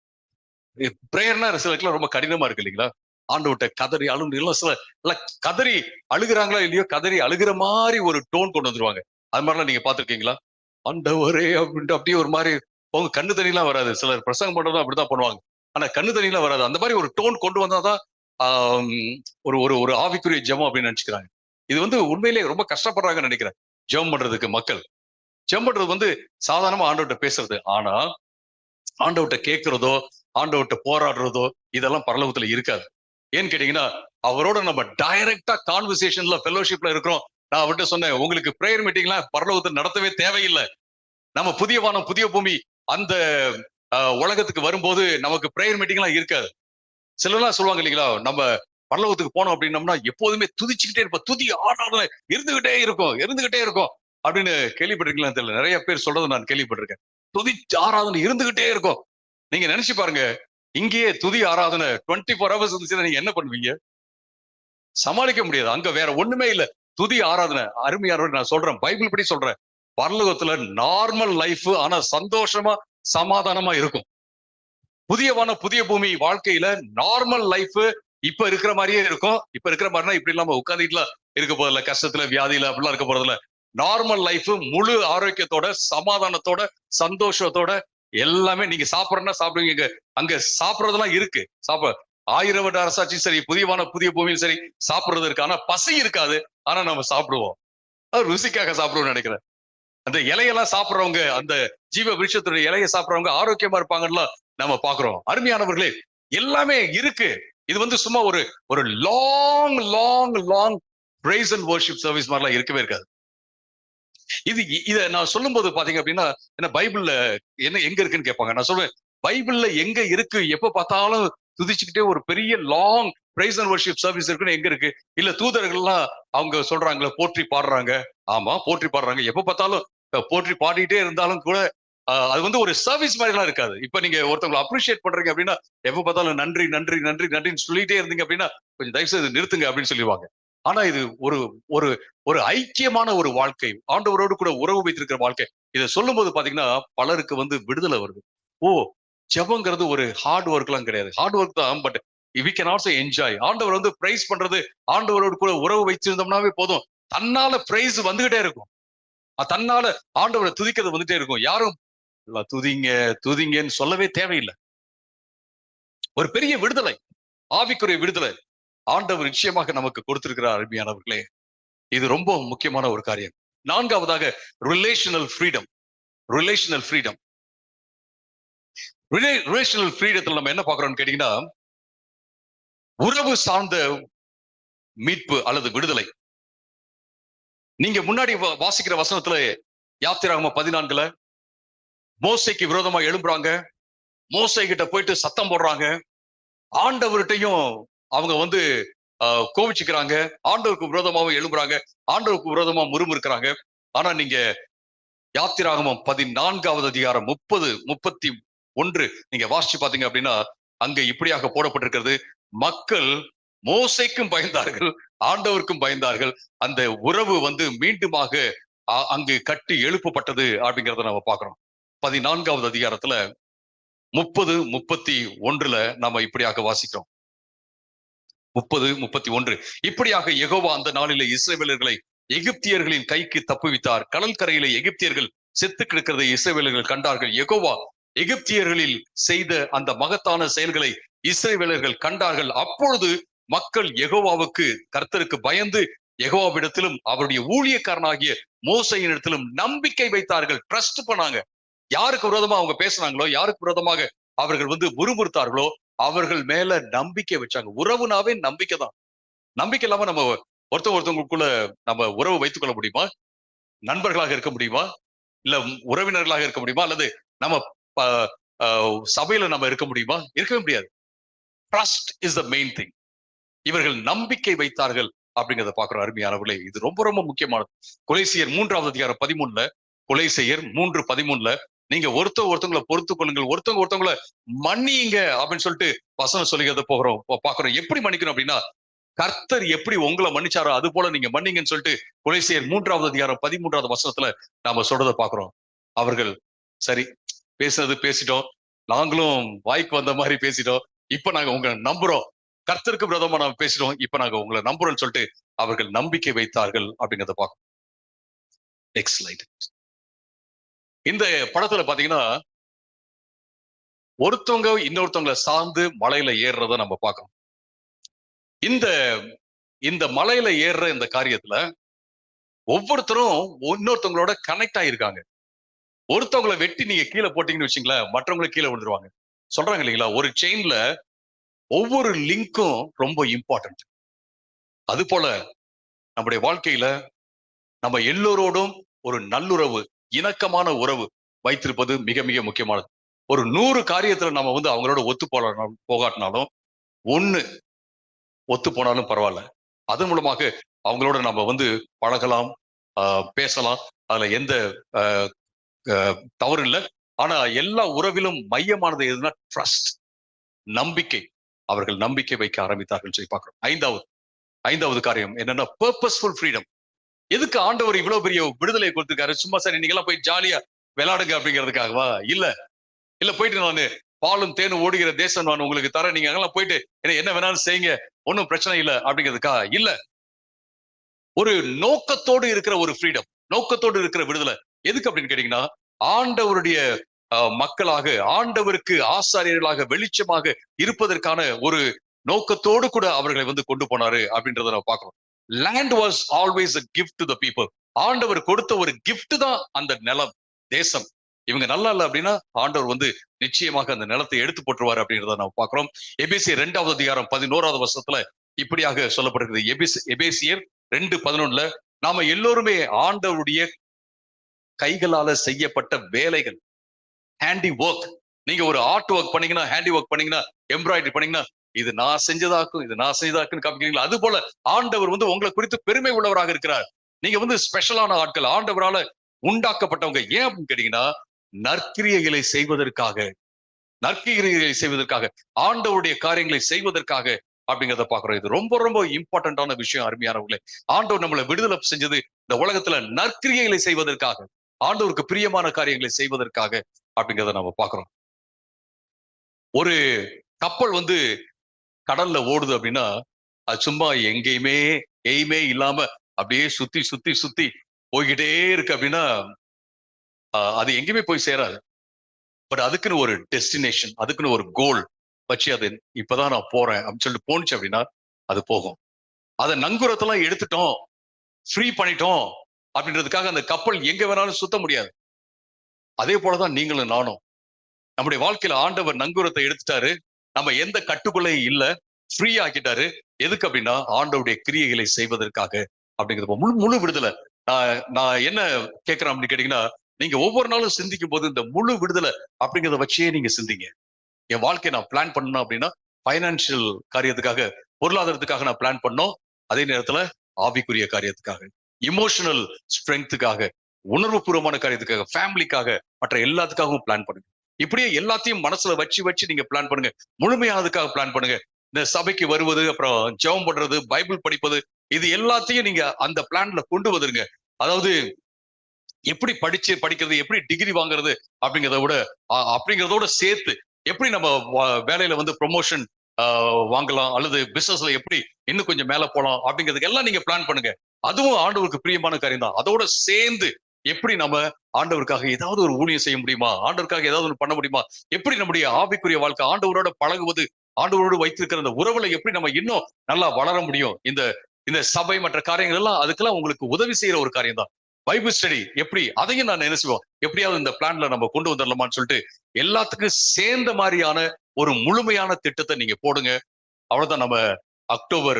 ப்ரேயர்னா சிலருக்குலாம் ரொம்ப கடினமா இருக்கு இல்லைங்களா? ஆண்டவர்ட்ட கதறி அழுந்து எல்லாம் சில எல்லாம் கதறி அழுகுறாங்களா இல்லையோ, கதறி அழுகிற மாதிரி ஒரு டோன் கொண்டு வந்துருவாங்க. அது மாதிரிலாம் நீங்க பாத்திருக்கீங்களா? ஆண்டவரே அப்படின்ட்டு அப்படியே ஒரு மாதிரி உங்க கண்ணு தண்ணிலாம் வராது. சிலர் பிரசங்கம் பண்றதும் அப்படிதான் பண்ணுவாங்க. ஆனா கண்ணு தண்ணிலாம் வராது. அந்த மாதிரி ஒரு டோன் கொண்டு வந்தாதான் ஒரு ஒரு ஒரு ஆவிக்குரிய ஜெபம் அப்படின்னு நினைச்சுக்கிறாங்க. இது வந்து உண்மையிலேயே ரொம்ப கஷ்டப்படுறாங்கன்னு நினைக்கிறேன். ஜெபம் பண்றதுக்கு மக்கள். ஜெபம் பண்றது வந்து சாதாரணமா ஆண்டவர்ட்ட பேசுறது. ஆனா ஆண்டவர்ட்ட கேட்கிறதோ, ஆண்டவர்ட்ட போராடுறதோ இதெல்லாம் பரலோகத்துல இருக்காது. ஏன்னு கேட்டீங்கன்னா, அவரோட நம்ம டைரக்டா கான்வர்சேஷன்ல ஃபெலோஷிப்ல இருக்கிறோம். நான் அவர்கிட்ட சொன்னேன், உங்களுக்கு பிரேயர் மீட்டிங்லாம் பரலோகத்துல நடத்தவே தேவையில்லை. நம்ம புதிய வானம் புதிய பூமி அந்த உலகத்துக்கு வரும்போது நமக்கு பிரேயர் மீட்டிங்லாம் இருக்காது. சிலர்லாம் சொல்லுவாங்க இல்லைங்களா, நம்ம பரலோகத்துக்கு போனோம் அப்படின்னம்னா எப்போதுமே துதிச்சுக்கிட்டே இருப்போம், துதி ஆராதனை இருந்துகிட்டே இருக்கும் இருந்துகிட்டே இருக்கும் அப்படின்னு கேள்விப்பட்டிருக்கீங்களான்னு தெரியல. நிறைய பேர் சொல்றதை நான் கேள்விப்பட்டிருக்கேன். துதி ஆராதனை இருந்துகிட்டே இருக்கும். நீங்க நினைச்சு பாருங்க, இங்கேயே துதி ஆராதனை 24 hours இருந்துச்சுன்னா நீங்க என்ன பண்ணுவீங்க? சமாளிக்க முடியாது. அங்க வேற ஒண்ணுமே இல்ல. துதி ஆராதனை. அருமையானவர், நான் சொல்றேன், பைபிள் படி சொல்றேன். பரலோகத்துல நார்மல் லைஃப், ஆனா சந்தோஷமா சமாதானமா இருக்கும். புதிய வானம் புதிய பூமி வாழ்க்கையில நார்மல் லைஃப் இப்ப இருக்கிற மாதிரியே இருக்கும். இப்ப இருக்கிற மாதிரினா இப்படி இல்லாம உட்காந்துட்டுலாம் இருக்க போறதில்ல, கஷ்டத்துல வியாதியில அப்படிலாம் இருக்க போறதில்ல. நார்மல் லைஃப் முழு ஆரோக்கியத்தோட சமாதானத்தோட சந்தோஷத்தோட எல்லாமே. நீங்க சாப்பிடறதுனா சாப்பிடுவீங்க. அங்க சாப்பிடறதெல்லாம் இருக்கு. 1000 வருட அரசாட்சியும் சரி, புதியவான புதிய பூமியும் சரி, சாப்பிடுறது இருக்கு. ஆனா பசி இருக்காது. ஆனா நம்ம சாப்பிடுவோம். அது ருசிக்காக சாப்பிடுவோம்னு நினைக்கிறேன். அந்த இலையெல்லாம் சாப்பிடுறவங்க, அந்த ஜீவ விருட்சத்துடைய இலையை சாப்பிடுறவங்க ஆரோக்கியமா இருப்பாங்கன்னு நம்ம பாக்குறோம். அருமையானவர்களே, எல்லாமே இருக்கு. இது வந்து சும்மா ஒரு ஒரு long long long praise and worship service மாதிரிலாம் இருக்கவே இருக்காது. இத நான் சொல்லும் போது பாத்தீங்க அப்படின்னா, என்ன பைபிள்ல என்ன எங்க இருக்குன்னு கேட்பாங்க. நான் சொல்லுவேன், பைபிள்ல எங்க இருக்கு? எப்ப பார்த்தாலும் துதிச்சுக்கிட்டே ஒரு பெரிய long praise and worship service இருக்குன்னு எங்க இருக்கு? இல்ல தூதர்கள் எல்லாம் அவங்க சொல்றாங்களே போற்றி பாடுறாங்க. ஆமா போற்றி பாடுறாங்க. எப்ப பார்த்தாலும் போற்றி பாடிட்டே இருந்தாலும் கூட அது வந்து ஒரு சர்வீஸ் மாதிரி எல்லாம் இருக்காது. இப்ப நீங்க ஒருத்தவங்களை அப்ரிஷியேட் பண்றீங்க அப்படின்னா, எப்ப பார்த்தாலும் நன்றி நன்றி நன்றி நன்றின்னு சொல்லிட்டே இருந்தீங்க அப்படின்னா, கொஞ்சம் தயவு செய்து நிறுத்துங்க அப்படின்னு சொல்லிடுவாங்க. ஆனா இது ஒரு ஒரு ஒரு ஐக்கியமான ஒரு வாழ்க்கை, ஆண்டவரோடு கூட உறவு வைத்திருக்கிற வாழ்க்கை. இதை சொல்லும் போது பாத்தீங்கன்னா பலருக்கு வந்து விடுதலை வருது. ஓ, ஜெபங்கிறது ஒரு ஹார்ட் ஒர்க் எல்லாம் கிடையாது. ஹார்ட் ஒர்க் தான், but we can also enjoy. ஆண்டவர் வந்து பிரைஸ் பண்றது, ஆண்டவரோடு கூட உறவு வச்சிருந்தோம்னாவே போதும். தன்னால பிரைஸ் வந்துகிட்டே இருக்கும். தன்னால ஆண்டவரை துதிக்கிறது வந்துட்டே இருக்கும். யாரும் துதிங்க துதிங்கன்னு சொல்லவே தேவையில்லை. ஒரு பெரிய விடுதலை, ஆவிக்குரிய விடுதலை ஆண்டவர் நிச்சயமாக நமக்கு கொடுத்திருக்கிறார். அருமையானவர்களே, இது ரொம்ப முக்கியமான ஒரு காரியம். நான்காவதாக relational freedom. Relational freedom. Relational ஃப்ரீடத்துல நம்ம என்ன பார்க்கிறோம்னு கேட்டீங்கன்னா, உறவு சார்ந்த மீட்பு அல்லது விடுதலை. நீங்க முன்னாடி வாசிக்கிற வசனத்துல யாத்திராகமம் 14 மோசேக்கு விரோதமா எழும்புறாங்க. மோசே கிட்ட போயிட்டு சத்தம் போடுறாங்க. ஆண்டவர்கிட்டையும் அவங்க வந்து கோவிச்சுக்கிறாங்க. ஆண்டவருக்கு விரோதமாவும் எழும்புறாங்க. ஆண்டவருக்கு விரோதமா முறுமுறுக்கிறாங்க. ஆனா நீங்க யாத்திராகமம் 14வது அதிகாரம் 30, 31 நீங்க வாசிச்சு பாத்தீங்க அப்படின்னா, அங்க இப்படியாக போடப்பட்டிருக்கிறது. மக்கள் மோசேக்கும் பயந்தார்கள், ஆண்டவருக்கும் பயந்தார்கள். அந்த உறவு வந்து மீண்டுமாக அங்கு கட்டி எழுப்பப்பட்டது அப்படிங்கிறத நம்ம பாக்குறோம். 14வது அதிகாரத்துல 30, 31 நம்ம இப்படியாக வாசிக்கிறோம். 30, 31 இப்படியாக யெகோவா அந்த நாளிலே இஸ்ரவேலர்களை எகிப்தியர்களின் கைக்கு தப்புவித்தார். கடல் கரையிலே எகிப்தியர்கள் செத்து கிடக்கிறதை இஸ்ரவேலர்கள் கண்டார்கள். யெகோவா எகிப்தியர்களில் செய்த அந்த மகத்தான செயல்களை இஸ்ரவேலர்கள் கண்டார்கள். அப்பொழுது மக்கள் யெகோவாவுக்கு, கர்த்தருக்கு பயந்து யெகோவாவிடத்திலும் அவருடைய ஊழியக்காரனாகிய மோசேயினிடத்திலும் நம்பிக்கை வைத்தார்கள். ட்ரஸ்ட் பண்ணாங்க. யாருக்கு விரோதமா அவங்க பேசினாங்களோ, யாருக்கு விரோதமாக அவர்கள் வந்து முறுமுறுத்தார்களோ அவர்கள் மேல நம்பிக்கை வச்சாங்க. உறவுனாவே நம்பிக்கை தான். நம்பிக்கை இல்லாம நம்ம ஒருத்தவங்களுக்குள்ள நம்ம உறவு வைத்துக் கொள்ள முடியுமா? நண்பர்களாக இருக்க முடியுமா? இல்ல உறவினர்களாக இருக்க முடியுமா? அல்லது நம்ம சபையில நம்ம இருக்க முடியுமா? இருக்கவே முடியாது. Trust is the main thing. இவர்கள் நம்பிக்கை வைத்தார்கள் அப்படிங்கிறத பாக்குறோம். அருமையானவர்களே, இது ரொம்ப ரொம்ப முக்கியமானது. கொலைசியர் 3வது அதிகாரம் 13ல, கொலைசியர் 3:13ல, நீங்க ஒருத்தவங்களை பொறுத்து கொள்ளுங்கள், ஒருத்தவங்களை மன்னியுங்க அப்படின்னு சொல்லிட்டு வசனம் சொல்லிக்கிறத பாக்குறோம். எப்படி மன்னிக்கணும் அப்படின்னா, கர்த்தர் எப்படி உங்களை மன்னிச்சாரோ அது போல நீங்க மன்னிங்கன்னு சொல்லிட்டு கொலைசியர் 3வது அதிகாரம் 13வது வசனத்துல நாம சொல்றதை பாக்குறோம். அவர்கள் சரி, பேசுறது பேசிட்டோம், நாங்களும் வாய்க்கு வந்த மாதிரி பேசிட்டோம், இப்ப நாங்க உங்களை நம்புறோம், கர்த்தருக்கு விரோதமா நாம பேசிட்டோம், இப்ப நாங்க உங்களை நம்புறோம்னு சொல்லிட்டு அவர்கள் நம்பிக்கை வைத்தார்கள் அப்படிங்கிறத பார்க்கணும். Next slide. இந்த படத்துல பாத்தீங்கன்னா ஒருத்தவங்க இன்னொருத்தவங்களை சார்ந்து மலையில ஏறுறத நம்ம பார்க்கணும். இந்த இந்த மலையில ஏறுற இந்த காரியத்துல ஒவ்வொருத்தரும் இன்னொருத்தவங்களோட கனெக்ட் ஆயிருக்காங்க. ஒருத்தவங்களை வெட்டி நீங்க கீழே போட்டீங்கன்னு வச்சுங்களேன், மற்றவங்களுக்கு கீழே விழுந்துருவாங்க. சொல்றாங்க இல்லைங்களா, ஒரு செயின்ல ஒவ்வொரு லிங்க்கும் ரொம்ப இம்பார்ட்டன்ட். அது போல நம்முடைய வாழ்க்கையில நம்ம எல்லோரோடும் ஒரு நல்லுறவு, இணக்கமான உறவு வைத்திருப்பது மிக மிக முக்கியமானது. ஒரு 100 காரியத்துல நம்ம அவங்களோட ஒத்து போகாட்டினாலும், ஒண்ணு ஒத்து போனாலும் பரவாயில்ல, அதன் மூலமாக அவங்களோட நம்ம பழகலாம், பேசலாம். அதுல எந்த தவறு இல்லை. ஆனா எல்லா உறவிலும் மையமானது எதுனா ட்ரஸ்ட், நம்பிக்கை. அவர்கள் நம்பிக்கை வைக்க ஆரம்பித்தார்கள் சொல்லி பார்க்கிறோம். ஐந்தாவது காரியம் என்னன்னா பர்பஸ்ஃபுல் ஃப்ரீடம். எதுக்கு ஆண்டவர் இவ்வளவு பெரிய விடுதலை கொடுத்திருக்காரு? சும்மா சரி நீங்க எல்லாம் போய் ஜாலியா விளையாடுங்க அப்படிங்கிறதுக்காகவா? இல்ல போயிட்டு நான் பாலும் தேனும் ஓடுகிற தேசம் நான் உங்களுக்கு தரேன், நீங்க அங்கெல்லாம் போயிட்டு என்ன வேணாலும் செய்யுங்க, ஒன்னும் பிரச்சனை இல்லை அப்படிங்கிறதுக்கா? இல்ல, ஒரு நோக்கத்தோடு இருக்கிற ஒரு ஃப்ரீடம், நோக்கத்தோடு இருக்கிற விடுதலை. எதுக்கு அப்படின்னு கேட்டீங்கன்னா, ஆண்டவருடைய மக்களாக, ஆண்டவருக்கு ஆசாரியர்களாக, வெளிச்சமாக இருப்பதற்கான ஒரு நோக்கத்தோடு கூட அவர்களை கொண்டு போனாரு அப்படின்றத நம்ம பார்க்கிறோம். Land was always a gift to the people. ஆண்டவர் கொடுத்த ஒரு கிஃப்ட் தான் அந்த நிலம், தேசம். இவங்க நல்லா இல்லை அப்படின்னா ஆண்டவர் நிச்சயமாக அந்த நிலத்தை எடுத்து போட்டுருவாரு அப்படின்றத நம்ம பார்க்கிறோம். எபேசியர் 2வது அதிகாரம் 11வது வசனத்துல இப்படியாக சொல்லப்படுகிறது. எபேசியர் 2:11, நாம எல்லோருமே ஆண்டவருடைய கைகளால செய்யப்பட்ட வேலைகள், ஹேண்டி ஒர்க். நீங்க ஒரு ஆர்ட் ஒர்க் பண்ணீங்கன்னா, ஹேண்டி ஒர்க் பண்ணீங்கன்னா, எம்ப்ராய்டரி பண்ணீங்கன்னா, இது நான் செஞ்சதாக்குன்னு காமிக்கிறீங்களா? அது போல ஆண்டவர் உங்களை குறித்து பெருமை உள்ளவராக இருக்கிறார். நீங்க ஸ்பெஷலான ஆட்கள், ஆண்டவரால உண்டாக்கப்பட்டவங்க. ஏன் அப்படின்னு கேட்டீங்கன்னா, நற்கிரியைகளை செய்வதற்காக, ஆண்டவருடைய காரியங்களை செய்வதற்காக அப்படிங்கிறத பாக்குறோம். இது ரொம்ப ரொம்ப இம்பார்ட்டன்டான விஷயம். அருமையானவர்களே, ஆண்டவர் நம்மளை விடுதலை செஞ்சது இந்த உலகத்துல நற்கிரியைகளை செய்வதற்காக, ஆண்டவருக்கு பிரியமான காரியங்களை செய்வதற்காக அப்படிங்கிறத நம்ம பாக்குறோம். ஒரு கப்பல் கடல்ல ஓடுது அப்படின்னா, அது சும்மா எங்கேயுமே இல்லாம அப்படியே சுத்தி சுத்தி சுத்தி போய்கிட்டே இருக்கு அப்படின்னா, அது எங்கேயுமே போய் சேராது. பட் அதுக்குன்னு ஒரு டெஸ்டினேஷன், அதுக்குன்னு ஒரு கோல் வச்சு, அது இப்பதான் நான் போறேன் அப்படின்னு சொல்லிட்டு போனுச்சு அப்படின்னா அது போகும். அதை நங்கூரத்தெல்லாம் எடுத்துட்டோம், ஃப்ரீ பண்ணிட்டோம் அப்படின்றதுக்காக அந்த கப்பல் எங்க வேணாலும் சுத்த முடியாது. அதே போலதான் நீங்களும் நானும். நம்முடைய வாழ்க்கையில ஆண்டவர் நங்கூரத்தை எடுத்துட்டாரு, நம்ம எந்த கட்டுக்குள்ளையும் இல்ல, ஃப்ரீ ஆக்கிட்டாரு. எதுக்கு அப்படின்னா ஆண்டவருடைய கிரியைகளை செய்வதற்காக அப்படிங்கிறது. முழு விடுதலை. நான் என்ன கேட்கிறேன் அப்படின்னு கேட்டீங்கன்னா, நீங்க ஒவ்வொரு நாளும் சிந்திக்கும் போது இந்த முழு விடுதலை அப்படிங்கிறத வச்சே நீங்க சிந்திங்க. என் வாழ்க்கையை நான் பிளான் பண்ணணும் அப்படின்னா, பைனான்சியல் காரியத்துக்காக, பொருளாதாரத்துக்காக நான் பிளான் பண்ணோம். அதே நேரத்துல ஆவிக்குரிய காரியத்துக்காக, இமோஷனல் ஸ்ட்ரென்த்துக்காக, உணர்வு பூர்வமான காரியத்துக்காக, ஃபேமிலிக்காக, மற்ற எல்லாத்துக்காகவும் பிளான் பண்ணுங்க. இப்படியே எல்லாத்தையும் மனசுல வச்சு நீங்க பிளான் பண்ணுங்க. முழுமையானதுக்காக பிளான் பண்ணுங்க. இந்த சபைக்கு வருவது, அப்புறம் ஜெபம் பண்றது, பைபிள் படிப்பது, இது எல்லாத்தையும் நீங்க அந்த பிளான்ல கொண்டு வந்துருங்க. அதாவது எப்படி படிக்கிறது, எப்படி டிகிரி வாங்குறது அப்படிங்கிறதோட சேர்த்து எப்படி நம்ம வேலையில ப்ரொமோஷன் வாங்கலாம், அல்லது பிசினஸ்ல எப்படி இன்னும் கொஞ்சம் மேல போலாம் அப்படிங்கிறதுக்கு எல்லாம் நீங்க பிளான் பண்ணுங்க. அதுவும் ஆண்டவருக்கு பிரியமான காரியம் தான். அதோட சேர்ந்து எப்படி நம்ம ஆண்டவருக்காக ஏதாவது ஒரு ஊழியம் செய்ய முடியுமா, ஆண்டவருக்காக ஏதாவது ஒன்று பண்ண முடியுமா, எப்படி நம்முடைய ஆவிக்குரிய வாழ்க்கை, ஆண்டவரோட பழகுவது, ஆண்டவரோடு வைத்திருக்கிற அந்த உறவுல எப்படி நம்ம இன்னும் நல்லா வளர முடியும், இந்த சபை மற்ற காரியங்கள் எல்லாம் அதுக்கெல்லாம் உங்களுக்கு உதவி செய்யற ஒரு காரியம் தான். பைபிள் ஸ்டடி எப்படி, அதையும் நான் என்ன செய்வோம், எப்படியாவது இந்த பிளான்ல நம்ம கொண்டு வந்துடலாமான்னு சொல்லிட்டு எல்லாத்துக்கும் சேர்ந்த மாதிரியான ஒரு முழுமையான திட்டத்தை நீங்க போடுங்க. அவ்வளவுதான். நம்ம அக்டோபர்,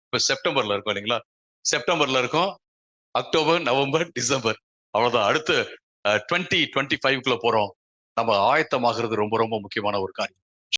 இப்ப செப்டம்பர்ல இருக்கோம் இல்லைங்களா, செப்டம்பர்ல இருக்கோம், அக்டோபர், நவம்பர், டிசம்பர், அவ்வளவுதான். அடுத்து 2025க்குள்ள போறோம். நம்ம ஆயத்தமாகிறது ரொம்ப ரொம்ப முக்கியமான ஒரு காரியம்.